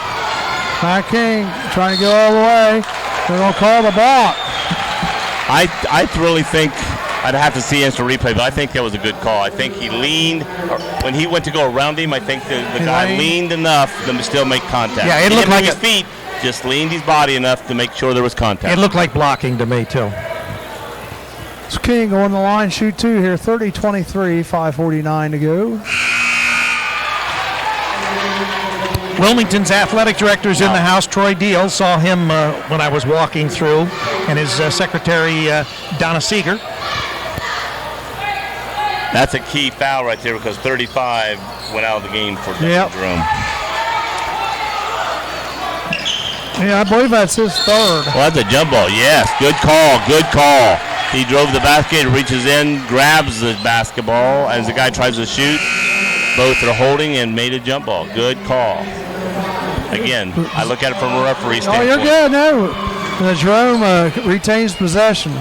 Matt King trying to go all the way. They're going to call the block. I really think I'd have to see instant replay, but I think that was a good call. I think he leaned. When he went to go around him, I think the guy leaned enough to still make contact. Yeah, it looked like his feet just leaned his body enough to make sure there was contact. It looked like blocking to me, too. It's King on the line, shoot two here, 30-23, 5:49 to go. Wilmington's athletic director's in the house. Troy Deal, saw him when I was walking through, and his secretary, Donna Seeger. That's a key foul right there because 35 went out of the game for Dublin Jerome. Yeah, I believe that's his third. Well, that's a jump ball. Yes, good call, good call. He drove the basket, reaches in, grabs the basketball as the guy tries to shoot. Both are holding and made a jump ball. Good call. Again, I look at it from a referee standpoint. Oh, you're good. No, Jerome retains possession.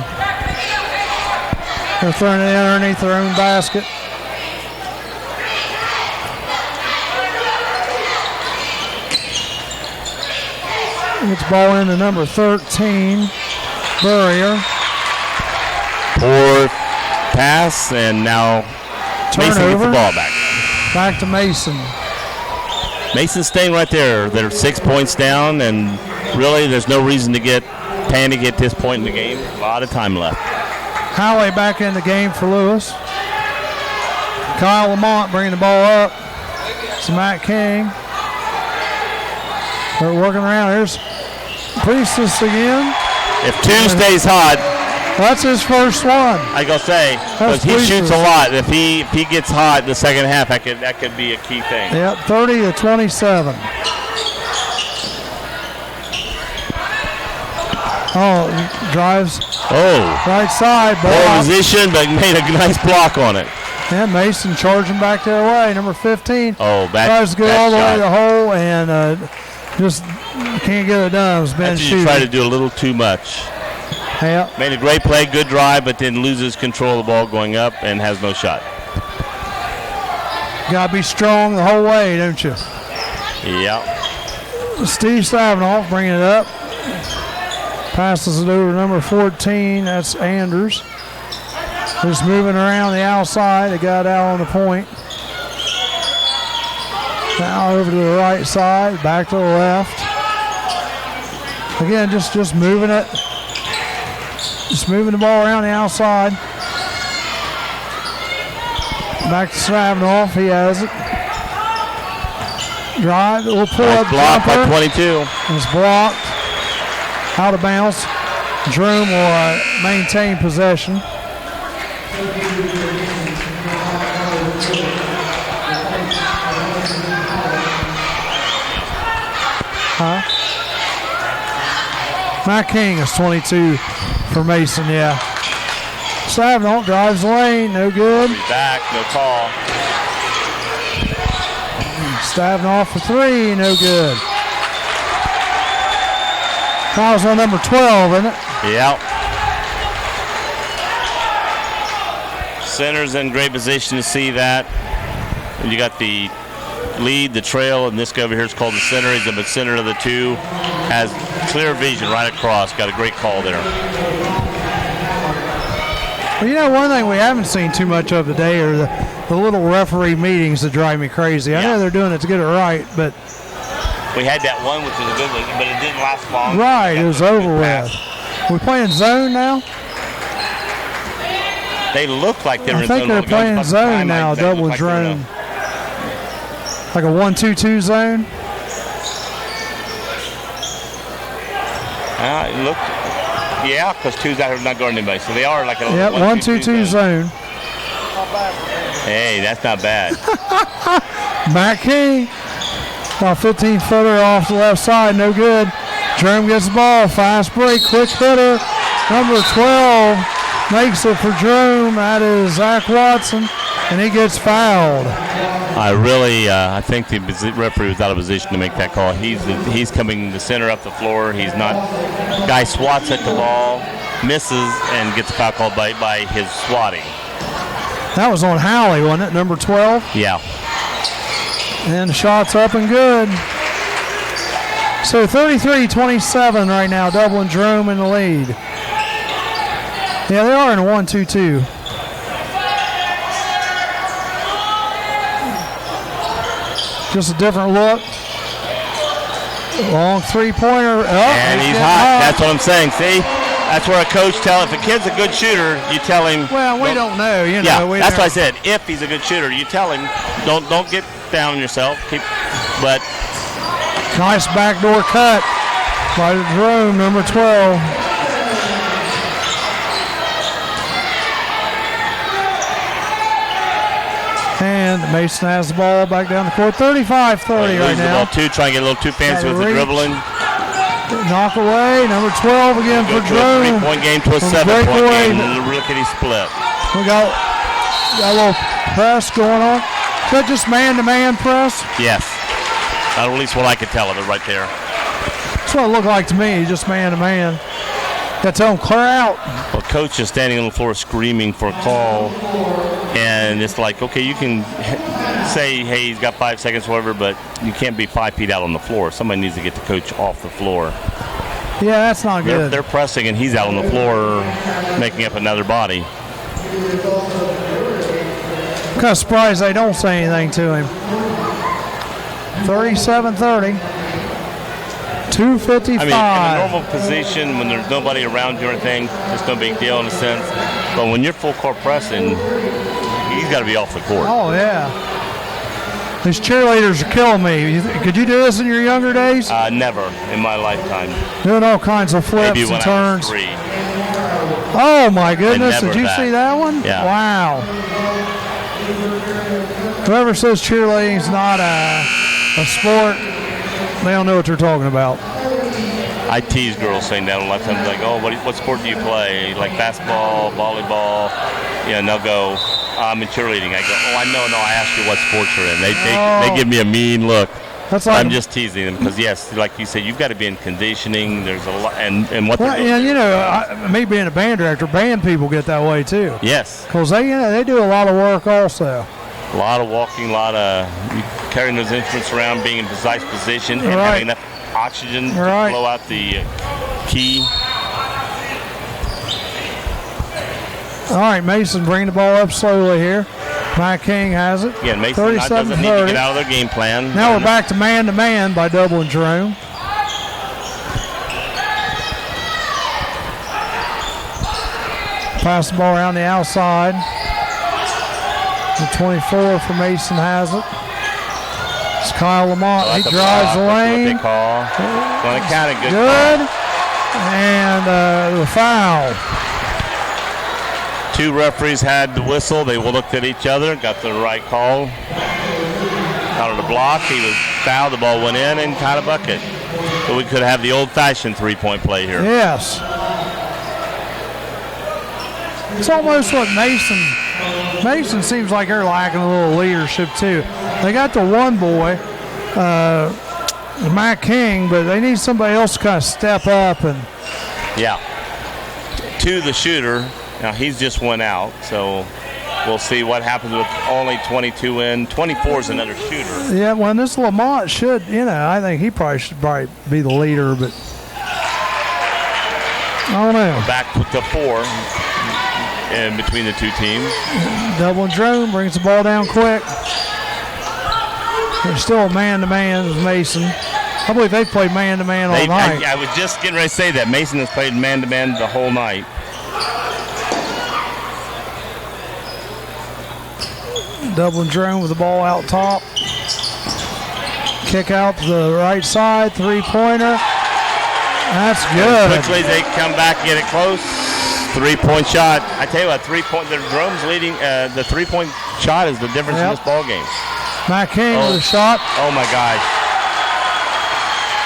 They're throwing it underneath their own basket. Gets ball into number 13, Burrier. Poor pass, and now Mason gets the ball back. Back to Mason. Mason's staying right there. They're 6 points down, and really there's no reason to get panic at this point in the game. A lot of time left. Howley back in the game for Lewis. Kyle Lamont bringing the ball up. It's Matt King. They're working around. Here's Priestess again. If two stays hot, that's his first one. I gotta say, because he shoots a lot. If he gets hot in the second half, that could be a key thing. Yep, 30-27. Oh, drives. Oh, right side. Poor position, but made a nice block on it. And Mason charging back their way. Number 15. Oh, tries to go all the way to the hole and just can't get it done. It's been shooting. Try to do a little too much. Yep. Made a great play, good drive, but then loses control of the ball going up and has no shot. Got to be strong the whole way, don't you? Yep. Steve Savinoff bringing it up. Passes it over to number 14. That's Anders. Just moving around the outside. They got out on the point. Now over to the right side. Back to the left. Again, just moving it. Just moving the ball around the outside. Back to Savinoff. He has it. Drive. We'll pull up. Blocked by 22. It's blocked. Out of bounds. Jerome will maintain possession. Matt King is 22 for Mason, yeah. Savinoff drives the lane, no good. He's back, no call. Savinoff for three, no good. Fouls on number 12, isn't it? Yep. Center's in great position to see that. And you got the lead, the trail, and this guy over here is called the center. He's in the center of the two. Has clear vision right across. Got a great call there. Well, one thing we haven't seen too much of today are the little referee meetings that drive me crazy. I know they're doing it to get it right, but we had that one, which was a good one, but it didn't last long. Right, it was over with. We playing zone now? They look like they're in zone. I think they're playing zone now, Dublin Jerome. Like a 1-2-2 zone? It looked, because two's out here not guarding anybody. So they are like a 1-2-2 zone. Hey, that's not bad. Matt King, about 15-footer off the left side, no good. Jerome gets the ball, fast break, quick hitter. Number 12 makes it for Jerome. That is Zach Watson, and he gets fouled. I think the referee was out of position to make that call. He's coming the center up the floor. He's not. Guy swats at the ball, misses, and gets a foul called by his swatting. That was on Howley, wasn't it? Number 12? Yeah. And the shot's up and good. So 33-27 right now. Dublin Jerome in the lead. Yeah, they are in a 1-2-2. Just a different look. Long three-pointer. And he's hot. That's what I'm saying. See? That's where a coach if a kid's a good shooter, you tell him. Well, we don't know. Yeah, that's why I said if he's a good shooter, you tell him. Don't get down on yourself. But nice backdoor cut by Jerome, number 12. And Mason has the ball back down the court. 35-30 right now. The ball trying to get a little too fancy with the dribbling. Knock away. Number 12 again for Jerome. 3-point game to a 7-point game. Lickety split. We got a little press going on. Is that just man-to-man press? Yes. At least what I could tell of it right there. That's what it looked like to me, just man-to-man. Got to tell him, clear out. Well, coach is standing on the floor screaming for a call. And it's like, okay, you can say, hey, he's got 5 seconds, whatever, but you can't be 5 feet out on the floor. Somebody needs to get the coach off the floor. Yeah, that's not good. They're pressing, and he's out on the floor making up another body. I'm kind of surprised they don't say anything to him. 37-30. 2:55. I mean, in a normal position, when there's nobody around you or anything, it's no big deal in a sense. But when you're full court pressing, he's got to be off the court. Oh, yeah. These cheerleaders are killing me. Could you do this in your younger days? Never in my lifetime. Doing all kinds of flips Maybe when and turns. I was 3. Oh, my goodness. Did you see that one? Yeah. Wow. Whoever says cheerleading's not a sport, they don't know what they're talking about. I tease girls saying that a lot of times, like, oh, what sport do you play? Like basketball, volleyball. Yeah, and they'll go, I'm in cheerleading. I go, oh, I know. I asked you what sports you're in. They give me a mean look. That's like, I'm just teasing them because, yes, like you said, you've got to be in conditioning. There's a lot, and what they're doing. Me being a band director, band people get that way too. Yes. Because they do a lot of work also. A lot of walking, a lot of carrying those instruments around, being in precise position, and having enough oxygen to blow out the key. All right, Mason bringing the ball up slowly here. Mike King has it. Yeah, Mason doesn't need to get out of their game plan. Now we're back to man by Dublin Jerome. Pass the ball around the outside. The 24 for Mason has it. It's Kyle Lamont. He drives the lane. Going to count it. Good. And the foul. 2 referees had the whistle. They looked at each other, got the right call. Counted a block. He was fouled. The ball went in and caught a bucket. So we could have the old-fashioned 3-point play here. Yes. It's almost what Mason seems like they're lacking a little leadership too. They got the one boy, Matt King, but they need somebody else to kind of step up and. Yeah. To the shooter. Now he's just went out, so we'll see what happens with only 22 in. 24 is another shooter. Yeah, well, this Lamont should, I think he should be the leader, but I don't know. Back to 4 in between the two teams. Dublin Jerome brings the ball down quick. They're still man-to-man with Mason. I believe they've played man-to-man all night. I was just getting ready to say that. Mason has played man-to-man the whole night. Dublin Jerome with the ball out top. Kick out to the right side. Three-pointer. That's good. Quickly they come back and get it close. 3-point shot. I tell you what, the Jerome's leading. The 3-point shot is the difference in this ball game. Matt King with a shot. Oh my gosh.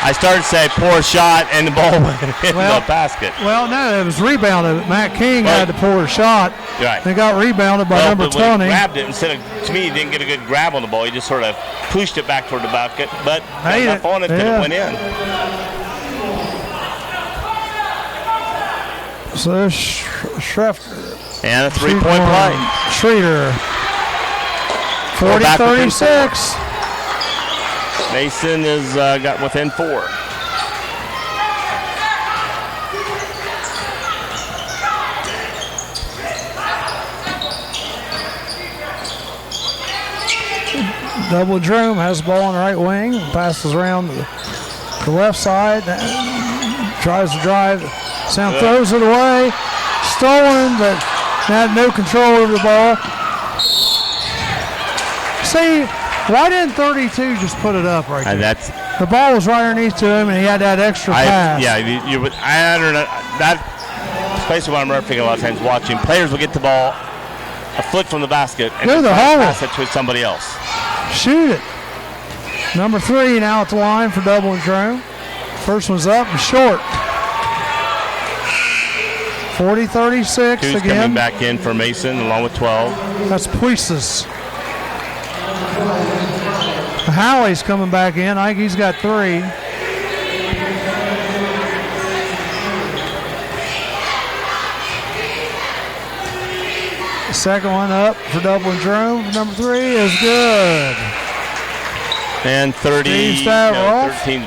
I started to say poor shot, and the ball went in the basket. Well, no, it was rebounded. Matt King had the poor shot. Right. They got rebounded by number 20. When he grabbed it, to me, he didn't get a good grab on the ball. He just sort of pushed it back toward the basket, but enough on it that it went in. So there's Schrefter. And a 3-point play. Schroeder. 40-36. Mason has got within 4. Dublin Jerome has the ball on the right wing. Passes around the left side. Tries to drive. Sound throws it away. Stolen, but had no control over the ball. See, why didn't 32 just put it up right there? The ball was right underneath to him, and he had that extra pass. I don't know. That's basically what I'm referencing a lot of times watching. Players will get the ball a foot from the basket and pass it to somebody else. Shoot it. Number 3 now at the line for Dublin Jerome. First one's up and short. 40-36 Who's again. coming back in for Mason along with 12. That's Puises. Howley's coming back in. I think he's got 3. The second one up for Dublin Jerome. Number 3 is good. And 13's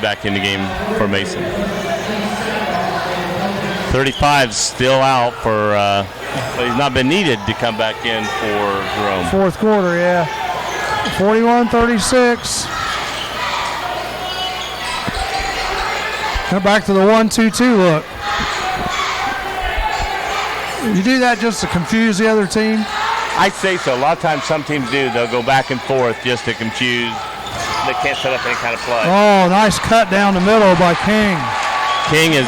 back in the game for Mason. 35's still out for, but he's not been needed to come back in for Jerome. Fourth quarter, yeah. 41-36. Now back to the 1-2-2 look. You do that just to confuse the other team? I'd say so. A lot of times some teams do. They'll go back and forth just to confuse. They can't set up any kind of play. Oh, nice cut down the middle by King. King is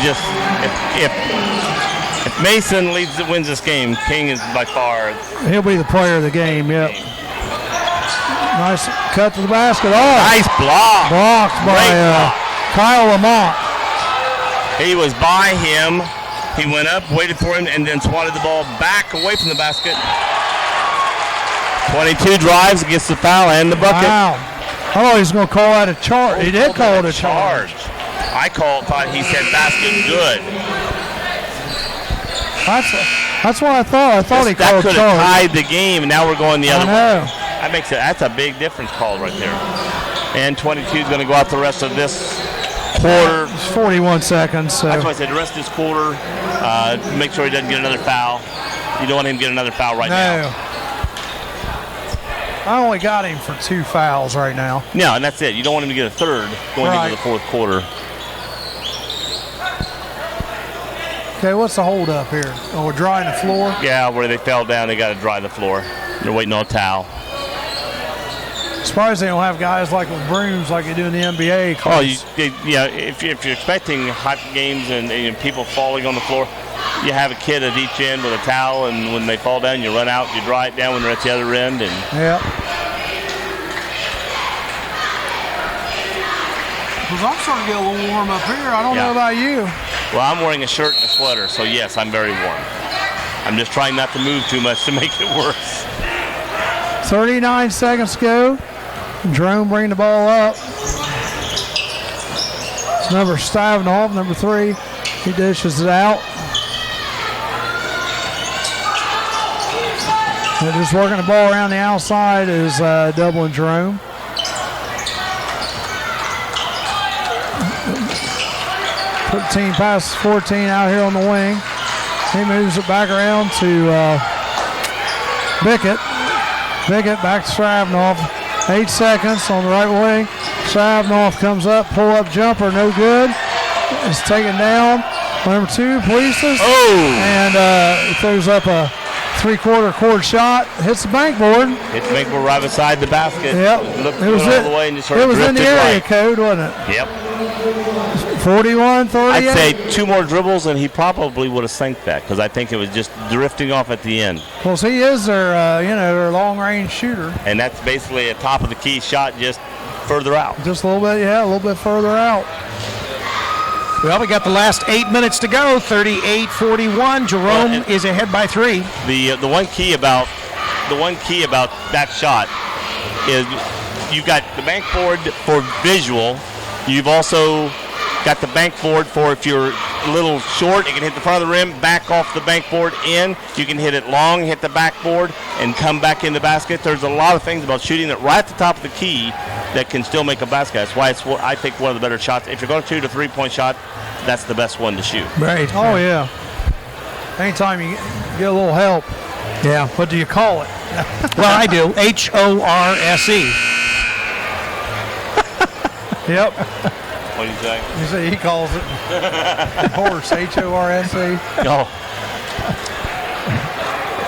just if Mason wins this game, King is by far. He'll be the player of the game. Yep. Nice cut to the basket. Oh, nice block. Blocked by Kyle Lamont. He was by him. He went up, waited for him, and then swatted the ball back away from the basket. 22 drives, gets the foul and the bucket. Wow. I thought he was going to call that a charge. He did call it a charge. I thought he said basket good. That's what I thought. I thought he called charge. That could have tied the game, and now we're going the other way. That's a big difference call right there. And 22 is going to go out the rest of this quarter. It's 41 seconds. So. That's why I said the rest of this quarter, make sure he doesn't get another foul. You don't want him to get another foul right now. I only got him for 2 fouls right now. No, and that's it. You don't want him to get a third going into the fourth quarter. Okay, what's the hold up here? Oh, we're drying the floor? Yeah, where they fell down, they got to dry the floor. They're waiting on a towel. Surprised they don't have guys like with brooms like they do in the NBA. Oh, if you're expecting hot games and people falling on the floor, you have a kid at each end with a towel, and when they fall down, you run out, you dry it down when they're at the other end. And yeah. Because I'm starting to get a little warm up here. I don't know about you. Well, I'm wearing a shirt and a sweater, so yes, I'm very warm. I'm just trying not to move too much to make it worse. 39 seconds to go. Jerome bringing the ball up. It's number Stavnov, number 3. He dishes it out. They're just working the ball around the outside is Dublin Jerome. Put team passes 14 out here on the wing. He moves it back around to Bickett. Bickett back to Stravnoff. 8 seconds on the right wing. Stravnoff comes up, pull-up jumper, no good. It's taken down. Number 2, Polices. And he throws up a three-quarter cord shot. Hits the bankboard. Hits the bankboard right beside the basket. Yep. It was all the way and just sort of in the area code, wasn't it? Yep. 41-38. I'd say 2 more dribbles and he probably would have sank that because I think it was just drifting off at the end. Well, he is their, their long-range shooter. And that's basically a top-of-the-key shot just further out. Just a little bit, a little bit further out. Well, we got the last 8 minutes to go. 38-41. Jerome is ahead by 3. The one key about that shot is you've got the bankboard for visual. You've also got the bankboard for if you're a little short, you can hit the front of the rim, back off the bankboard in. You can hit it long, hit the backboard, and come back in the basket. There's a lot of things about shooting it right at the top of the key that can still make a basket. That's why it's, I think, one of the better shots. If you're going to shoot a three-point shot, that's the best one to shoot. Right. Oh, yeah. Anytime you get a little help. Yeah. What do you call it? Well, I do. H-O-R-S-E. Yep. What do you say? You say he calls it horse, H-O-R-S-E. Oh.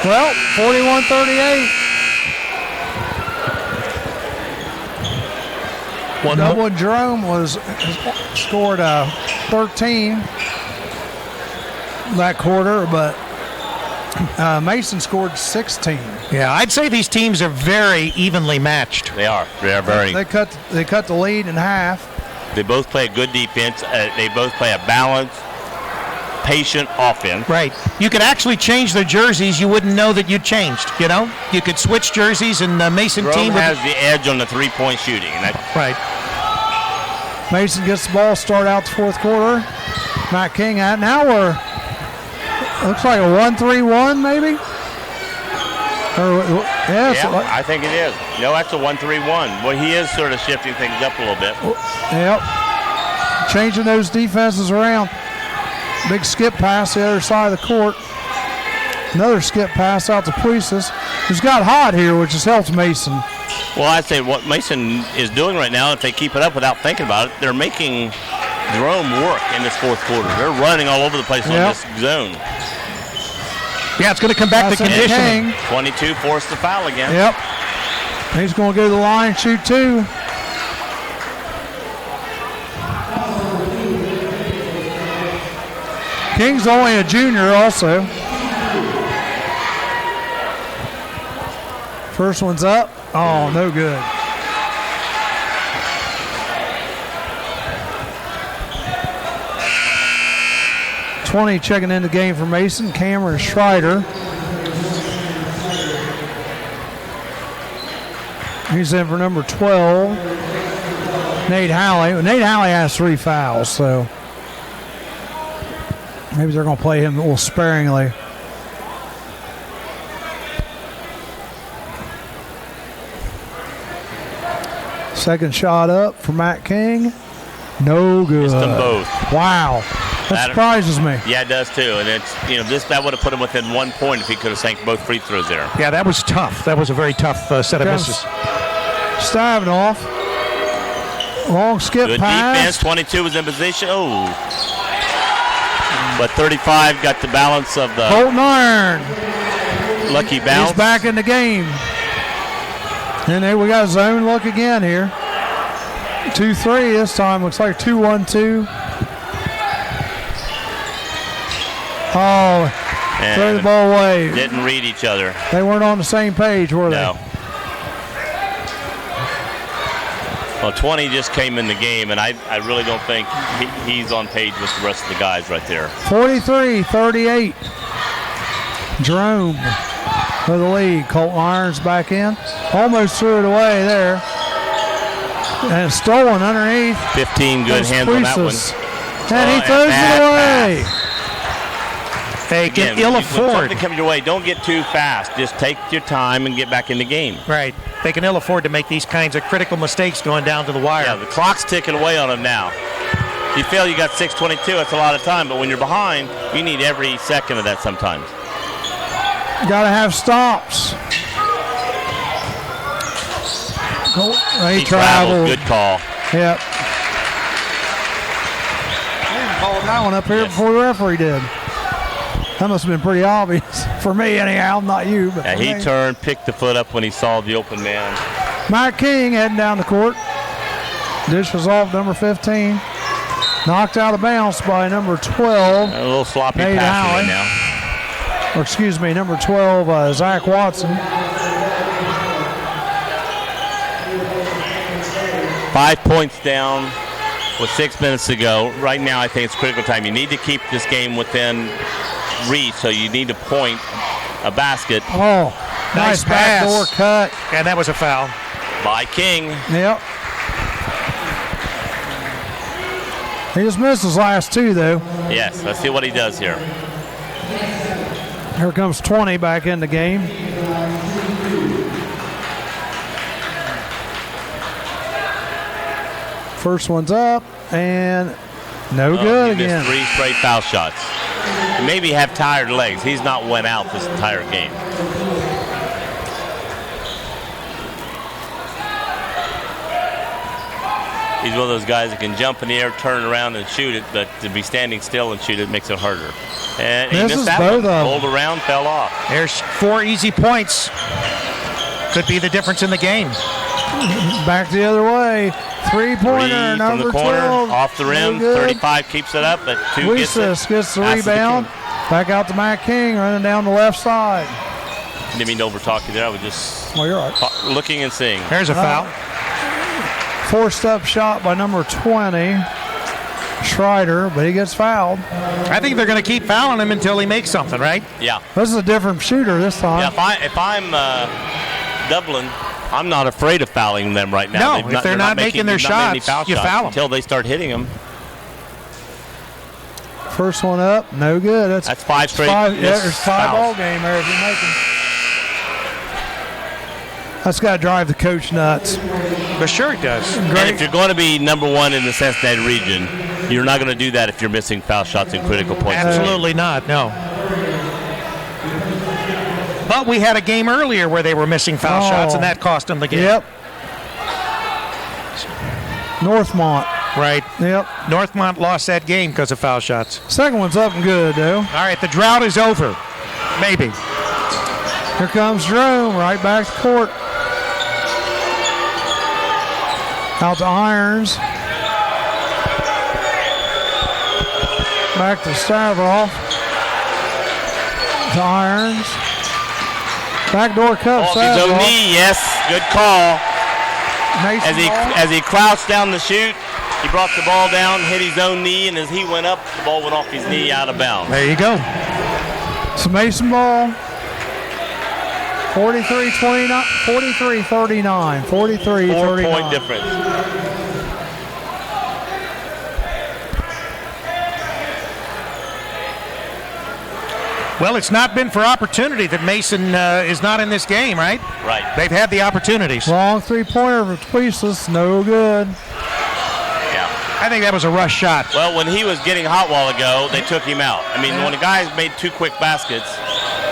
Well, 41-38. Dublin Jerome scored 13 that quarter, but Mason scored 16. Yeah, I'd say these teams are very evenly matched. They are. They are very. They cut the lead in half. They both play a good defense. They both play a balanced, patient offense. Right. You could actually change their jerseys. You wouldn't know that you changed, you know? You could switch jerseys and the Mason Jerome team has the edge on the three-point shooting. And right. Mason gets the ball, start out the fourth quarter. Matt King at now looks like a 1-3-1 maybe? I think it is. No, that's a 1-3-1. Well, he is sort of shifting things up a little bit. Yep. Changing those defenses around. Big skip pass the other side of the court. Another skip pass out to Puises, who's got hot here, which has helped Mason. Well, I'd say what Mason is doing right now, if they keep it up without thinking about it, they're making Jerome work in this fourth quarter. They're running all over the place on this zone. Yeah, it's going to come back to conditioning. 22 forced the foul again. Yep. He's going to go to the line, shoot 2. King's only a junior also. First one's up. Oh, no good. .20 checking in the game for Mason. Cameron Schreider. He's in for number 12. Nate Halley. Nate Halley has 3 fouls, so maybe they're going to play him a little sparingly. Second shot up for Matt King. No good. Missed them both. Wow. That surprises me. Yeah, it does too. And it's that would have put him within 1 point if he could have sank both free throws there. Yeah, that was tough. That was a very tough set of misses. Stavinoff. Long skip good pass. Defense. 22 was in position. Oh. But 35 got the balance of the Colton Iron. Lucky bounce. He's back in the game. And then we got a zone look again here. 2-3 this time. Looks like 2-1-2. Oh, throw the ball away. Didn't read each other. They weren't on the same page, were they? No. Well, 20 just came in the game, and I really don't think he's on page with the rest of the guys right there. 43-38. Jerome for the lead. Colton Irons back in. Almost threw it away there. And it's stolen underneath. 15 good hands on that one. And he throws it away. They can ill when afford. something comes your way, don't get too fast. Just take your time and get back in the game. Right. They can ill afford to make these kinds of critical mistakes going down to the wire. Yeah, the clock's ticking away on them now. If you feel you got 6:22, that's a lot of time. But when you're behind, you need every second of that sometimes. Got to have stops. He traveled. Good call. Yep. I didn't call that one up here before the referee did. That must have been pretty obvious for me, anyhow. Not you, but Yeah, he turned, picked the foot up when he saw the open man. Mike King heading down the court. Dish was off number 15. Knocked out of bounds by number 12. A little sloppy Nate passing right Howey. now. Or excuse me, number 12, Zach Watson. 5 points down with 6 minutes to go. Right now, I think it's critical time. You need to keep this game within reach, so you need to point a basket. Oh, nice backdoor cut. And that was a foul. By King. Yep. He just missed his last two, though. Yes, let's see what he does here. Here comes 20 back in the game. First one's up, and no good He again. missed 3 straight foul shots. Maybe have tired legs. He's not went out this entire game. He's one of those guys that can jump in the air, turn around, and shoot it, but to be standing still and shoot it makes it harder. And he missed that one. Rolled around, fell off. There's 4 easy points. Could be the difference in the game. Back the other way. Three-pointer, number from the corner, 12. off the rim. 35 keeps it up, but 2 gets it. Gets the rebound. Back out to Matt King, running down the left side. Didn't mean to overtalk you there. I was just you're right. Looking and seeing. There's a foul. Forced up shot by number 20, Schreider, but he gets fouled. I think they're going to keep fouling him until he makes something, right? Yeah. This is a different shooter this time. Yeah, if I'm Dublin, I'm not afraid of fouling them right now. No, if they're not making their shots, you foul them. Until they start hitting them. First one up, no good. That's 5 straight. There's 5 ball game there if you make them. That's got to drive the coach nuts. But sure it does. And if you're going to be number 1 in the Cincinnati region, you're not going to do that if you're missing foul shots in critical points. Absolutely not, no. But we had a game earlier where they were missing foul shots, and that cost them the game. Yep. Northmont. Right. Yep. Northmont lost that game because of foul shots. Second one's up and good, though. All right, the drought is over. Maybe. Here comes Jerome, right back to court. Out to Irons. Back to Stavroff. To Irons. Backdoor cut. Off his own knee, yes. Good call. As he crouched down the chute, he brought the ball down, hit his own knee, and as he went up, the ball went off his knee out of bounds. There you go. It's a Mason ball. 43-29, 43-39, 43-39. 4-point difference. Well, it's not been for opportunity that Mason is not in this game, right? Right. They've had the opportunities. Long three-pointer for Tweesless, no good. Yeah. I think that was a rush shot. Well, when he was getting hot a while ago, they took him out. I mean, when a guy's made 2 quick baskets,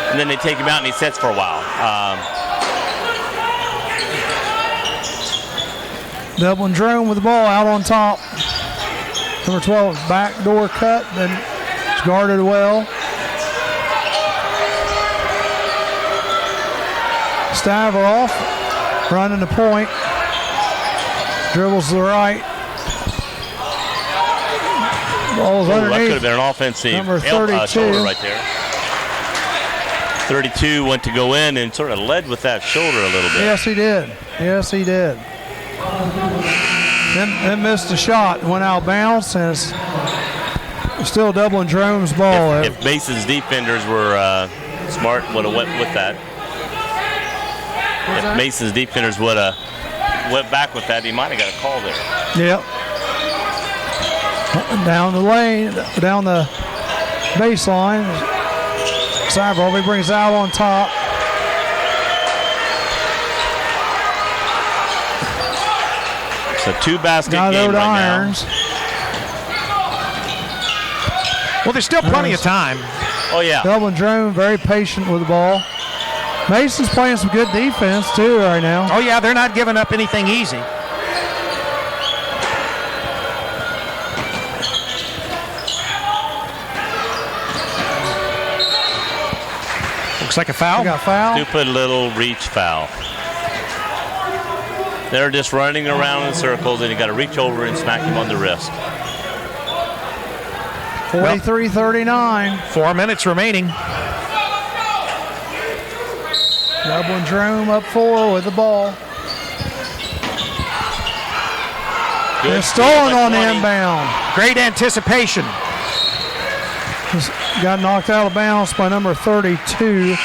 and then they take him out and he sits for a while. Dublin Jerome with the ball out on top. Number 12, backdoor cut, then it's guarded well. Stavroff running the point. Dribbles to the right. Ball's underneath. That could have been an offensive Number 32. shoulder right there. 32 went to go in and sort of led with that shoulder a little bit. Yes, he did. Yes, he did. Then missed a shot, went out of bounds, and it's still Dublin Jerome's ball. If Mason's defenders were smart, would have went with that. If Mason's defenders would have went back with that, he might have got a call there. Yep. Down the lane, down the baseline. Saville, he brings out on top. It's a 2-basket Got game over to right Irons. now. Well, there's still plenty of time. Oh, yeah. Dublin Jerome very patient with the ball. Mason's playing some good defense, too, right now. Oh, yeah, they're not giving up anything easy. Looks like a foul. We got foul. Stupid little reach foul. They're just running around in circles, and you got to reach over and smack him on the wrist. 43-39. 4 minutes remaining. Dublin Jerome up 4 with the ball. Good And stolen steal on the 20. inbound. Great anticipation. Just got knocked out of bounds by number 32,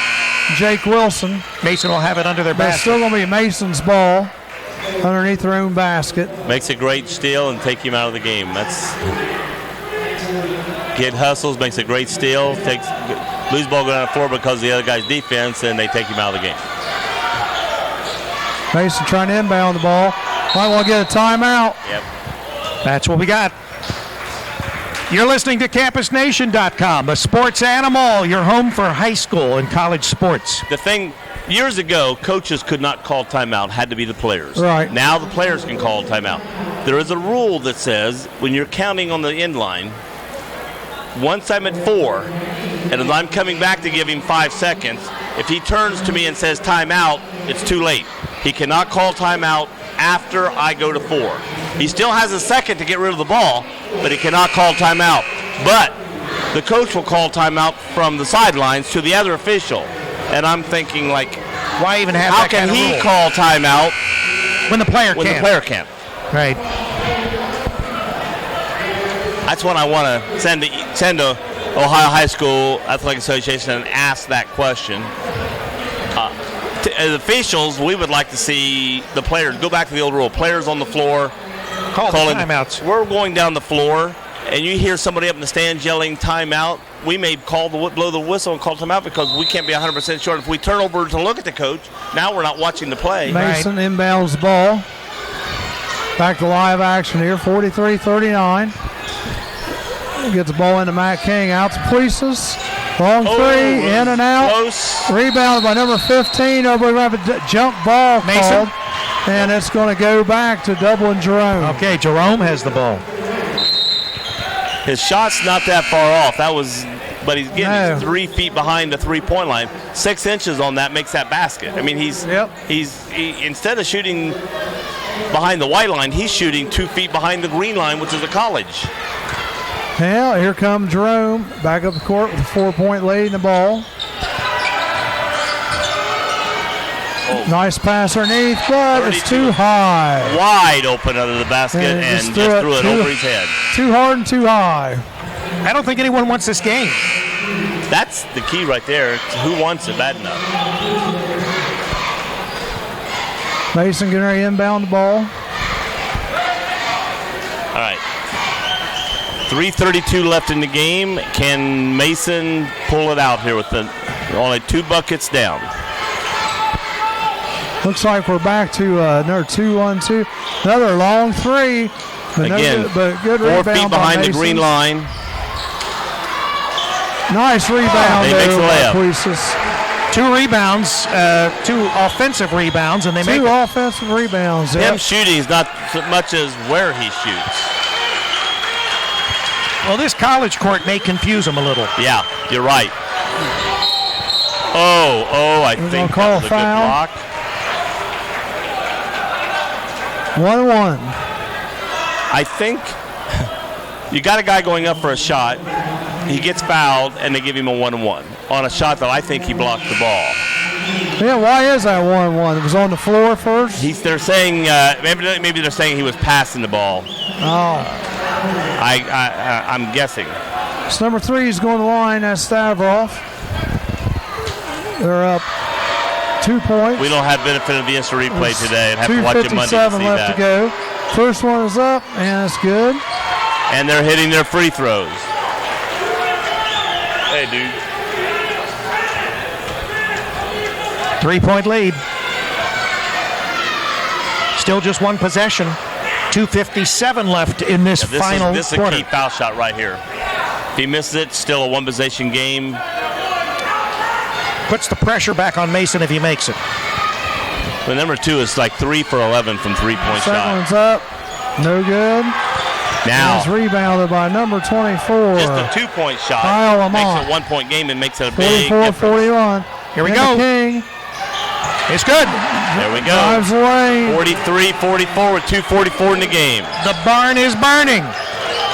Jake Wilson. Mason will have it under their But it's basket. still going to be Mason's ball underneath their own basket. Makes a great steal and take him out of the game. That's kid hustles, makes a great steal, takes lose ball going on the floor because of the other guy's defense, and they take him out of the game. Mason trying to inbound the ball. Might want to get a timeout. Yep. That's what we got. You're listening to CampusNation.com, a sports animal, your home for high school and college sports. The thing, years ago, coaches could not call timeout, had to be the players. Right. Now the players can call timeout. There is a rule that says when you're counting on the end line, once I'm at 4, and as I'm coming back to give him 5 seconds, if he turns to me and says timeout, it's too late. He cannot call timeout after I go to 4. He still has a second to get rid of the ball, but he cannot call timeout. But the coach will call timeout from the sidelines to the other official. And I'm thinking, like, Why even have how that can kind of he rule? call timeout when the player when can't? the player can't? Right. That's what I want to send to Ohio High School Athletic Association and ask that question. As officials, we would like to see the players go back to the old rule. Players on the floor Call the calling timeouts. We're going down the floor, and you hear somebody up in the stands yelling timeout. We may blow the whistle and call timeout because we can't be 100% sure. If we turn over to look at the coach, now we're not watching the play. Mason inbounds the ball. Back to live action here, 43-39. Gets the ball into Matt King. Out to Polices. Long three, in and out. Close. Rebounded by number 15. We're going to have a jump ball Mason. called. And it's going to go back to Dublin Jerome. Okay, Jerome has the ball. His shot's not that far off. But he's getting 3 feet behind the three-point line. 6 inches on that makes that basket. I mean, he's instead of shooting behind the white line, he's shooting 2 feet behind the green line, which is a college. Now, here comes Jerome back up the court with a 4-point lead in the ball. Nice pass underneath, but it's too high. Wide open under the basket and just threw it over his head. Too hard and too high. I don't think anyone wants this game. That's the key right there. Who wants it bad enough? Mason getting ready to inbound the ball. All right. 3:32 left in the game. Can Mason pull it out here with only 2 buckets down? Looks like we're back to another 2-1-2. Another long three. But Again, but good 4 rebound feet by behind the Mason. green line. Nice rebound He there makes the by layup. Puisis. 2 rebounds, 2 offensive rebounds, and they make 2 it. offensive rebounds. Him Yep. shooting is not so much as where he shoots. Well, this college court may confuse them a little. Yeah, you're right. I We're think gonna call that was a good foul. block. 1-1. I think you got a guy going up for a shot. He gets fouled, and they give him a 1-1 on a shot that I think he blocked the ball. Yeah, why is that 1-1? It was on the floor first? They're saying maybe they're saying he was passing the ball. Oh. I'm guessing. So number 3 is going to the line. That's Stavroff. They're up 2 points. We don't have benefit of the instant replay today. I'd have to watch it Monday to see 2:57 left that. to go. First one is up, and it's good. And they're hitting their free throws. Hey, dude. 3-point lead. Still just one possession. 2:57 left in this final quarter. This is a key foul shot right here. If he misses it, still a one-possession game. Puts the pressure back on Mason if he makes it. But number 2 is like 3 for 11 from three-point shot. Second one's up. No good. Now. It's rebounded by number 24. Just a 2-point shot. Kyle makes Lamont. it a 1-point game and makes it a big 44-41. Here we go. King. It's good. There we go. Drives away. 43-44 with 2:44 in the game. The barn is burning.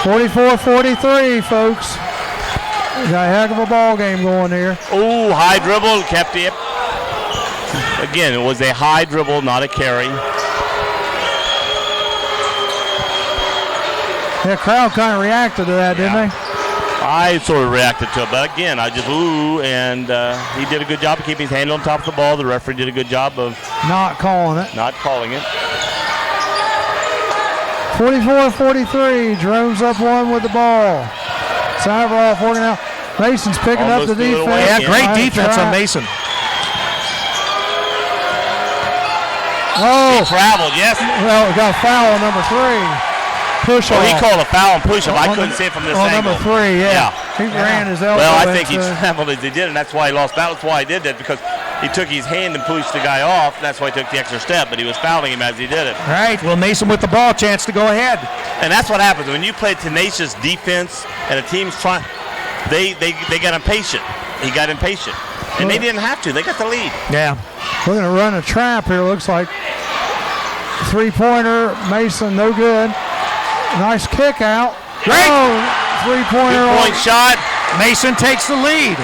44-43, folks. We got a heck of a ball game going here. Ooh, high dribble, kept it. Again, it was a high dribble, not a carry. The crowd kind of reacted to that, didn't they? I sort of reacted to it, but again, I just and he did a good job of keeping his hand on top of the ball. The referee did a good job of not calling it. 44-43, Jerome's up one with the ball. Savarov working out. Mason's picking Almost up the threw it away. defense. Yeah, great defense on Mason. Oh, he traveled, yes. Well, we got a foul on number 3. Push off. He called a foul and push off. I couldn't see it from this angle. Number 3, yeah. He ran his elbow. Well, I think he traveled as he did, and that's why he lost. That's why he did that, because he took his hand and pushed the guy off. That's why he took the extra step, but he was fouling him as he did it. Right. Well, Mason with the ball, chance to go ahead. And that's what happens when you play tenacious defense and a team's trying. They got impatient. He got impatient, and they didn't have to. They got the lead. Yeah. We're going to run a trap here. Looks like 3-pointer. Mason, no good. Nice kick out. Great. Oh, 3-pointer. 2-point shot. Mason takes the lead.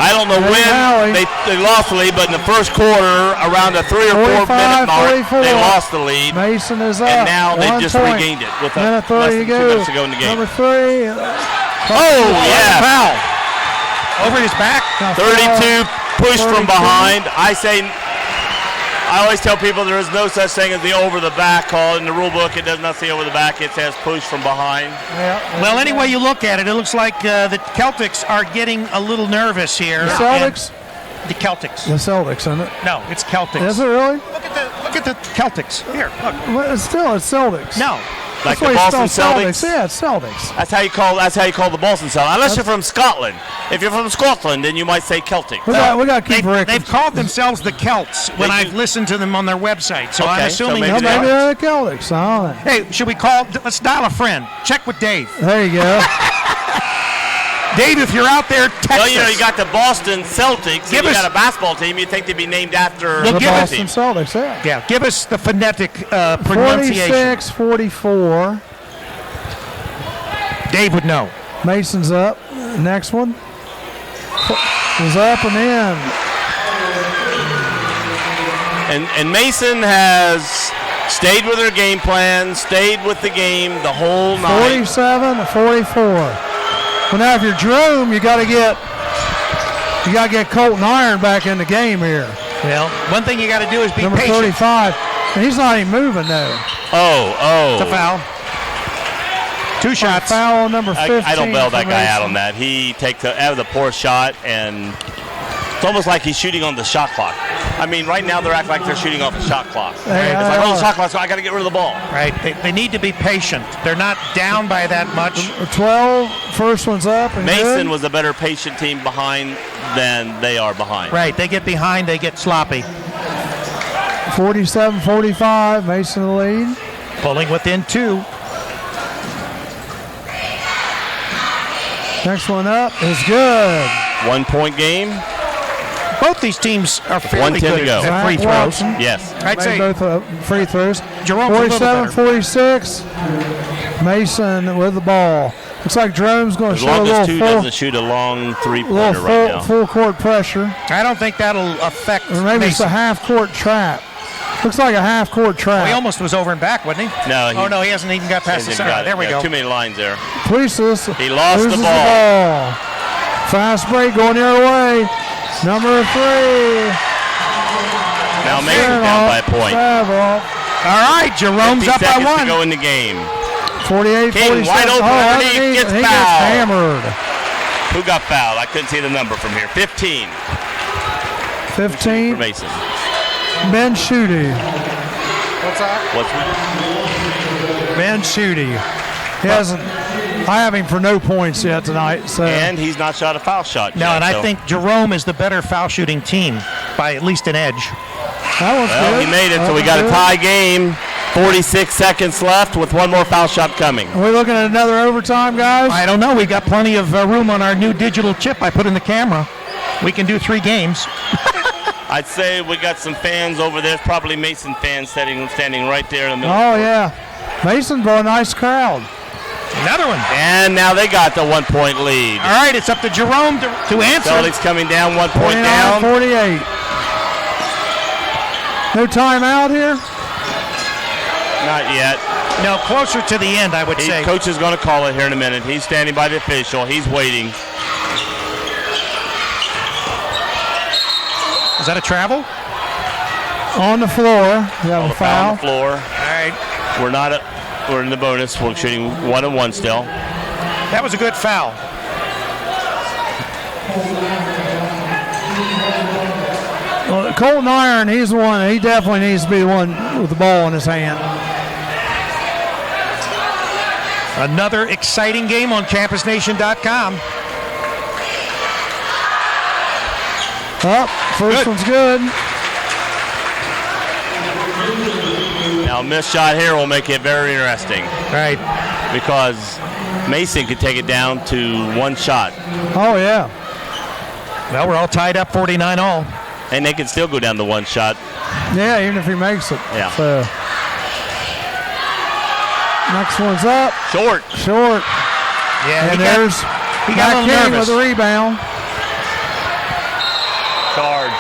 I don't know when they lost the lead, but in the first quarter, around the 3 or 4 minute mark, 44. they lost the lead. Mason is up. And now they just point. regained it with minute less 30 than 2 minutes to go in the game. Number 3. Yeah. Foul. Over his back. 32 push from behind. I always tell people there is no such thing as the over the back call. In the rule book, it does not say over the back. It says push from behind. Yeah. Well, any way you look at it, it looks like the Celtics are getting a little nervous here. The Celtics? The Celtics. The Celtics, isn't it? No, it's Celtics. Is it really? Look at the Celtics. Here, look. Well, it's Celtics. No. Like That's the Boston Celtics. Yeah, it's Celtics. That's how you call the Boston Celtics. Unless you're from Scotland. If you're from Scotland, then you might say Celtic. We got to keep Rick. They've called themselves the Celts when I've listened to them on their website. So I'm assuming so maybe they're the Celtics. Hey, should we call? Let's dial a friend. Check with Dave. There you go. Dave, if you're out there, text Well, us. you got the Boston Celtics. Give and you us- got a basketball team. You'd think they'd be named after The the Boston team. Celtics, yeah. Yeah, give us the phonetic pronunciation. 46-44. Dave would know. Mason's up. Next one is up and in. And Mason has stayed with their game plan, stayed with the game the whole night. 47-44. Well, now if you're Jerome, you got to get Colton Iron back in the game here. Well, one thing you got to do is be Number patient. 35. And he's not even moving though. Oh. It's a foul. 2 shots. Foul on number 15. I don't bail that for guy out Mason. on that. He takes out of the poor shot, and it's almost like he's shooting on the shot clock. I mean, right now they're acting like they're shooting off the shot clock. Hey, It's like, oh, the shot clock, so I got to get rid of the ball. Right. They need to be patient. They're not down by that much. 12. First one's up and Mason good. was a better patient team behind than they are behind. Right. They get behind. They get sloppy. 47-45. Mason in the lead. Pulling within 2. Next one up is good. 1-point game. Both these teams are fairly 1:10 to good go. at free Zach throws. Watson Yes. I'd made say both free throws. Jerome's a little better. 47-46. Mason with the ball. Looks like Jerome's going to As show a long as little two doesn't shoot a long three-pointer right now. full court pressure. I don't think that'll affect Or maybe it's a Mason. half court trap. Looks like a half court Well, he trap. almost was over and back, wasn't he? No, he hasn't even got past the center. There we go. Too many lines there. Polices He lost the loses ball. Fast break going the other way. Number 3. Now Mason down by a point. Savarov. All right, Jerome's 50 up by seconds to 1. go in the game. 48-47. King wide open underneath, gets he gets fouled. hammered. Who got fouled? I couldn't see the number from here. 15. 15. For Mason. Ben Schutte. What's that? Ben Schutte. I have him for no points yet tonight. So. And he's not shot a foul shot No, yet. and I think Jerome is the better foul shooting team by at least an edge. That was good. He made it, so we got a tie game. 46 seconds left with one more foul shot coming. Are we looking at another overtime, guys? I don't know. We got plenty of room on our new digital chip I put in the camera. We can do 3 games. I'd say we got some fans over there, probably Mason fans standing right there in the middle. Oh, yeah. Mason brought a nice crowd. Another one. And now they got the 1-point lead. All right, it's up to Jerome to answer. Celtics coming down 1 point down. 48. No timeout here? Not yet. No, closer to the end, I would say. Coach is going to call it here in a minute. He's standing by the official. He's waiting. Is that a travel? On the floor. You have a foul. On the floor. All right. We're in the bonus. We're shooting 1-1 still. That was a good foul. Well, Colton Iron, he's the one. He definitely needs to be the one with the ball in his hand. Another exciting game on CampusNation.com. First one's good. Now, a missed shot here will make it very interesting. Right. Because Mason could take it down to 1 shot. Oh, yeah. Well, we're all tied up 49 all. And they can still go down to 1 shot. Yeah, even if he makes it. Yeah. So, next one's up. Short. Yeah, and there's he got a little King nervous. with the rebound. Charge.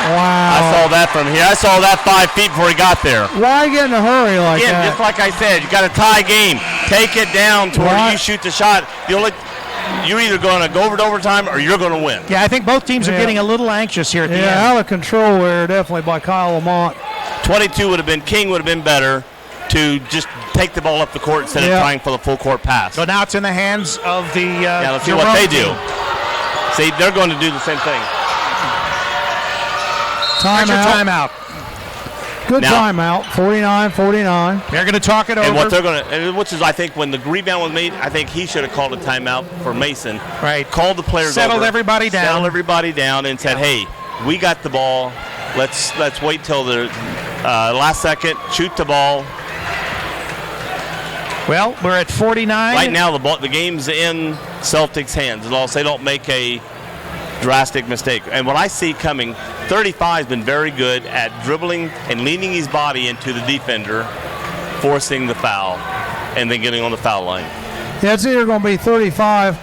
Wow. I saw that from here. I saw that 5 feet before he got there. Why get in a hurry like Again, that? just like I said, you got a tie game. Take it down to where you shoot the shot. You're either going to go over to overtime or you're going to win. Yeah, I think both teams are getting a little anxious here at the end. Out of control there, definitely by Kyle Lamont. 22 King would have been better to just take the ball up the court instead of trying for the full court pass. So now it's in the hands of the let's see what they do. See, they're going to do the same thing. Timeout. Good timeout. 49-49. They're going to talk it over. And what they're going to, which is, I think, when the rebound was made, I think he should have called a timeout for Mason. Right. Called the players Settled over. everybody down. Settled everybody down and said, hey, we got the ball. Let's wait till the last second. Shoot the ball. Well, we're at 49. Right now, the game's in Celtics' hands, unless they don't make a drastic mistake. And what I see coming, 35 has been very good at dribbling and leaning his body into the defender, forcing the foul, and then getting on the foul line. Yeah, it's either going to be 35,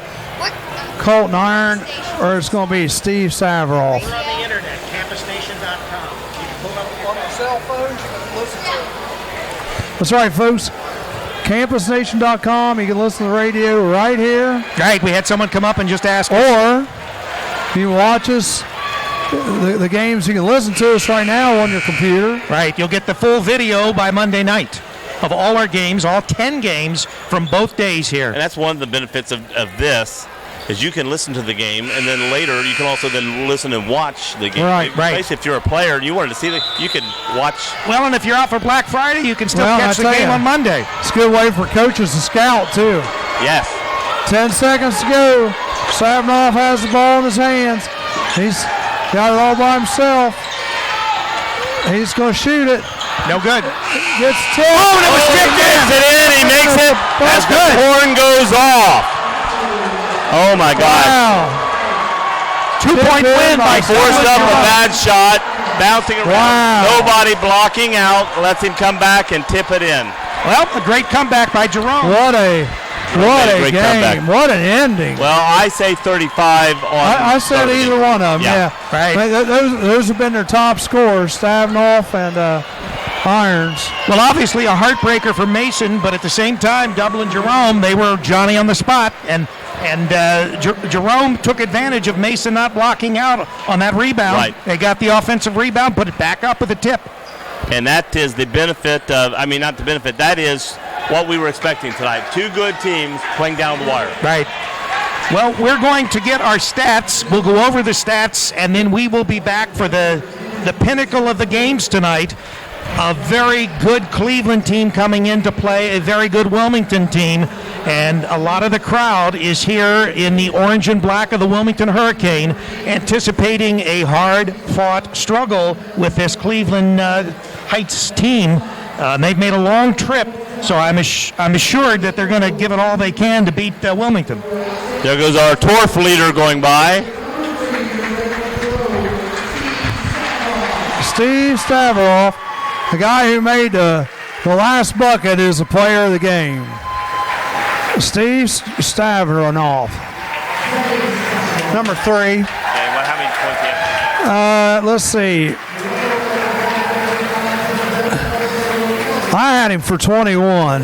Colton Iron, or it's going to be Steve Saveroff. We're on the internet, CampusNation.com. You can pull up On your cell phones, you can listen to it. That's right, folks. CampusNation.com. You can listen to the radio right here. Right, we had someone come up and just ask us. Or you watch us, the games, you can listen to us right now on your computer. Right, you'll get the full video by Monday night of all our games, all 10 games from both days here. And that's one of the benefits of this, is you can listen to the game, and then later you can also then listen and watch the game. Right. Basically, if you're a player and you wanted to see it, you can watch. Well, and if you're out for Black Friday, you can still catch the game on Monday. It's a good way for coaches to scout, too. Yes. 10 seconds to go. Savanoff has the ball in his hands. He's got it all by himself. He's going to shoot it. No good. Gets tipped. Oh, and it was tipped in. He makes it in. He makes it as the horn goes off. Oh, my God. Wow. 2-point win by Forced up a bad shot, bouncing around. Wow. Nobody blocking out. Lets him come back and tip it in. Well, a great comeback by Jerome. What a great game. comeback. What an ending. Well, I say 35 on. I said either one of them, yeah. Right. Those have been their top scorers, Stavanoff and Irons. Well, obviously a heartbreaker for Mason, but at the same time, Dublin Jerome, they were Johnny on the spot, and Jerome took advantage of Mason not blocking out on that rebound. Right. They got the offensive rebound, put it back up with a tip. And that is the benefit of, not the benefit, that is what we were expecting tonight. Two good teams playing down the wire. Right. Well, we're going to get our stats. We'll go over the stats, and then we will be back for the pinnacle of the games tonight. A very good Cleveland team coming in to play a very good Wilmington team, and a lot of the crowd is here in the orange and black of the Wilmington Hurricane, anticipating a hard-fought struggle with this Cleveland Heights team. They've made a long trip, so I'm assured that they're going to give it all they can to beat Wilmington. There goes our Torf leader going by. Steve Stavroff, the guy who made the last bucket, is the player of the game. Steve Stavroff, number 3. Okay, how many points do you have? Let's see. I had him for 21.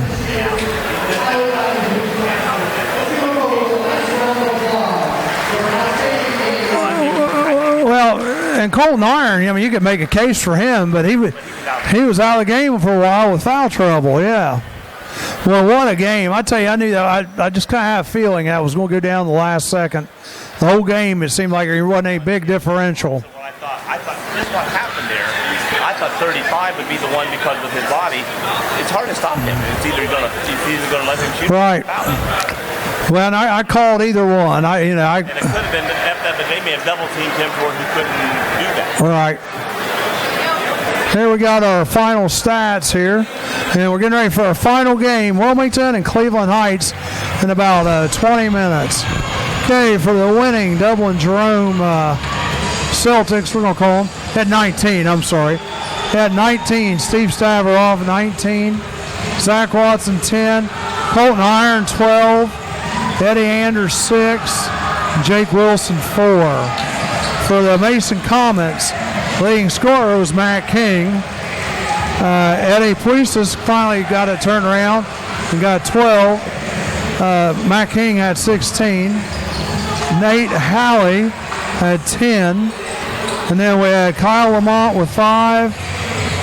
Well, and Colton Iron, I mean, you could make a case for him, but he was out of the game for a while with foul trouble, yeah. Well, what a game. I tell you, I knew that. I just kind of had a feeling that was going to go down the last second. The whole game, it seemed like there wasn't any big differential. I thought this is what happened there. I thought 35 would be the one because of his body. It's hard to stop him. It's either going to let him shoot. Right. Well, and I called either one. And it could have been that they may have double teamed him before he couldn't do that. Right. Here we got our final stats here, and we're getting ready for our final game, Wilmington and Cleveland Heights, in about 20 minutes. Okay, for the winning Dublin Jerome Celtics, we're going to call them, at 19, I'm sorry. At 19, Steve Stavroff, 19. Zach Watson, 10. Colton Iron, 12. Eddie Anders, 6. Jake Wilson, 4. For the Mason Comets, leading scorer was Matt King. Eddie Puistas finally got it turned around and got 12. Matt King had 16. Nate Halley had 10. And then we had Kyle Lamont with 5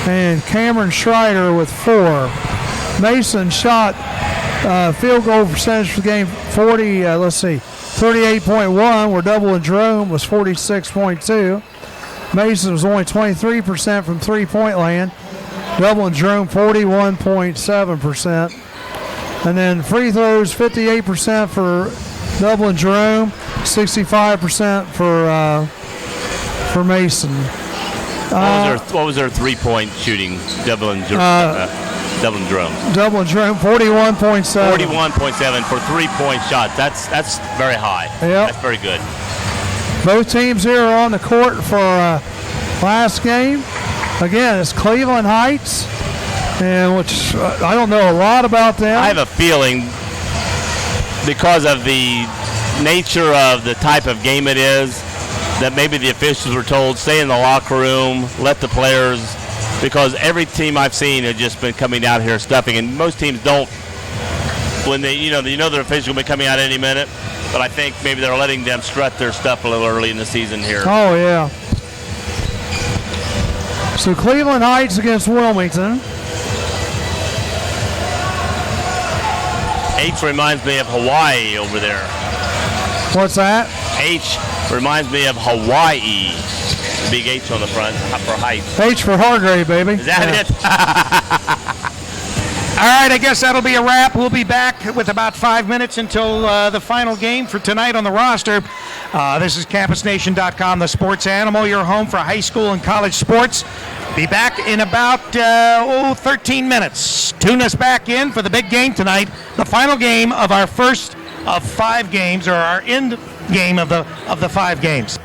and Cameron Schreider with 4. Mason shot field goal percentage for the game 38.1, where Dublin Jerome was 46.2. Mason was only 23% from three-point land. Dublin Jerome 41.7%. And then free throws 58% for Dublin Jerome, 65% for Mason. What was their three-point shooting? Dublin Jerome. Dublin Jerome 41.7. 41.7 for three-point shots. That's very high. Yep. That's very good. Both teams here are on the court for last game. Again, it's Cleveland Heights, and which I don't know a lot about them. I have a feeling, because of the nature of the type of game it is, that maybe the officials were told, stay in the locker room, let the players, because every team I've seen has just been coming out here stuffing, and most teams don't. When they, their officials will be coming out any minute, but I think maybe they're letting them strut their stuff a little early in the season here. Oh, yeah. So Cleveland Heights against Wilmington. H reminds me of Hawaii over there. What's that? H reminds me of Hawaii. The big H on the front for Heights. H for Hargrave, baby. Is that it? All right, I guess that'll be a wrap. We'll be back with about 5 minutes until the final game for tonight on the roster. This is CampusNation.com, the sports animal, your home for high school and college sports. Be back in about 13 minutes. Tune us back in for the big game tonight, the final game of our first of 5 games, or our end game of the 5 games.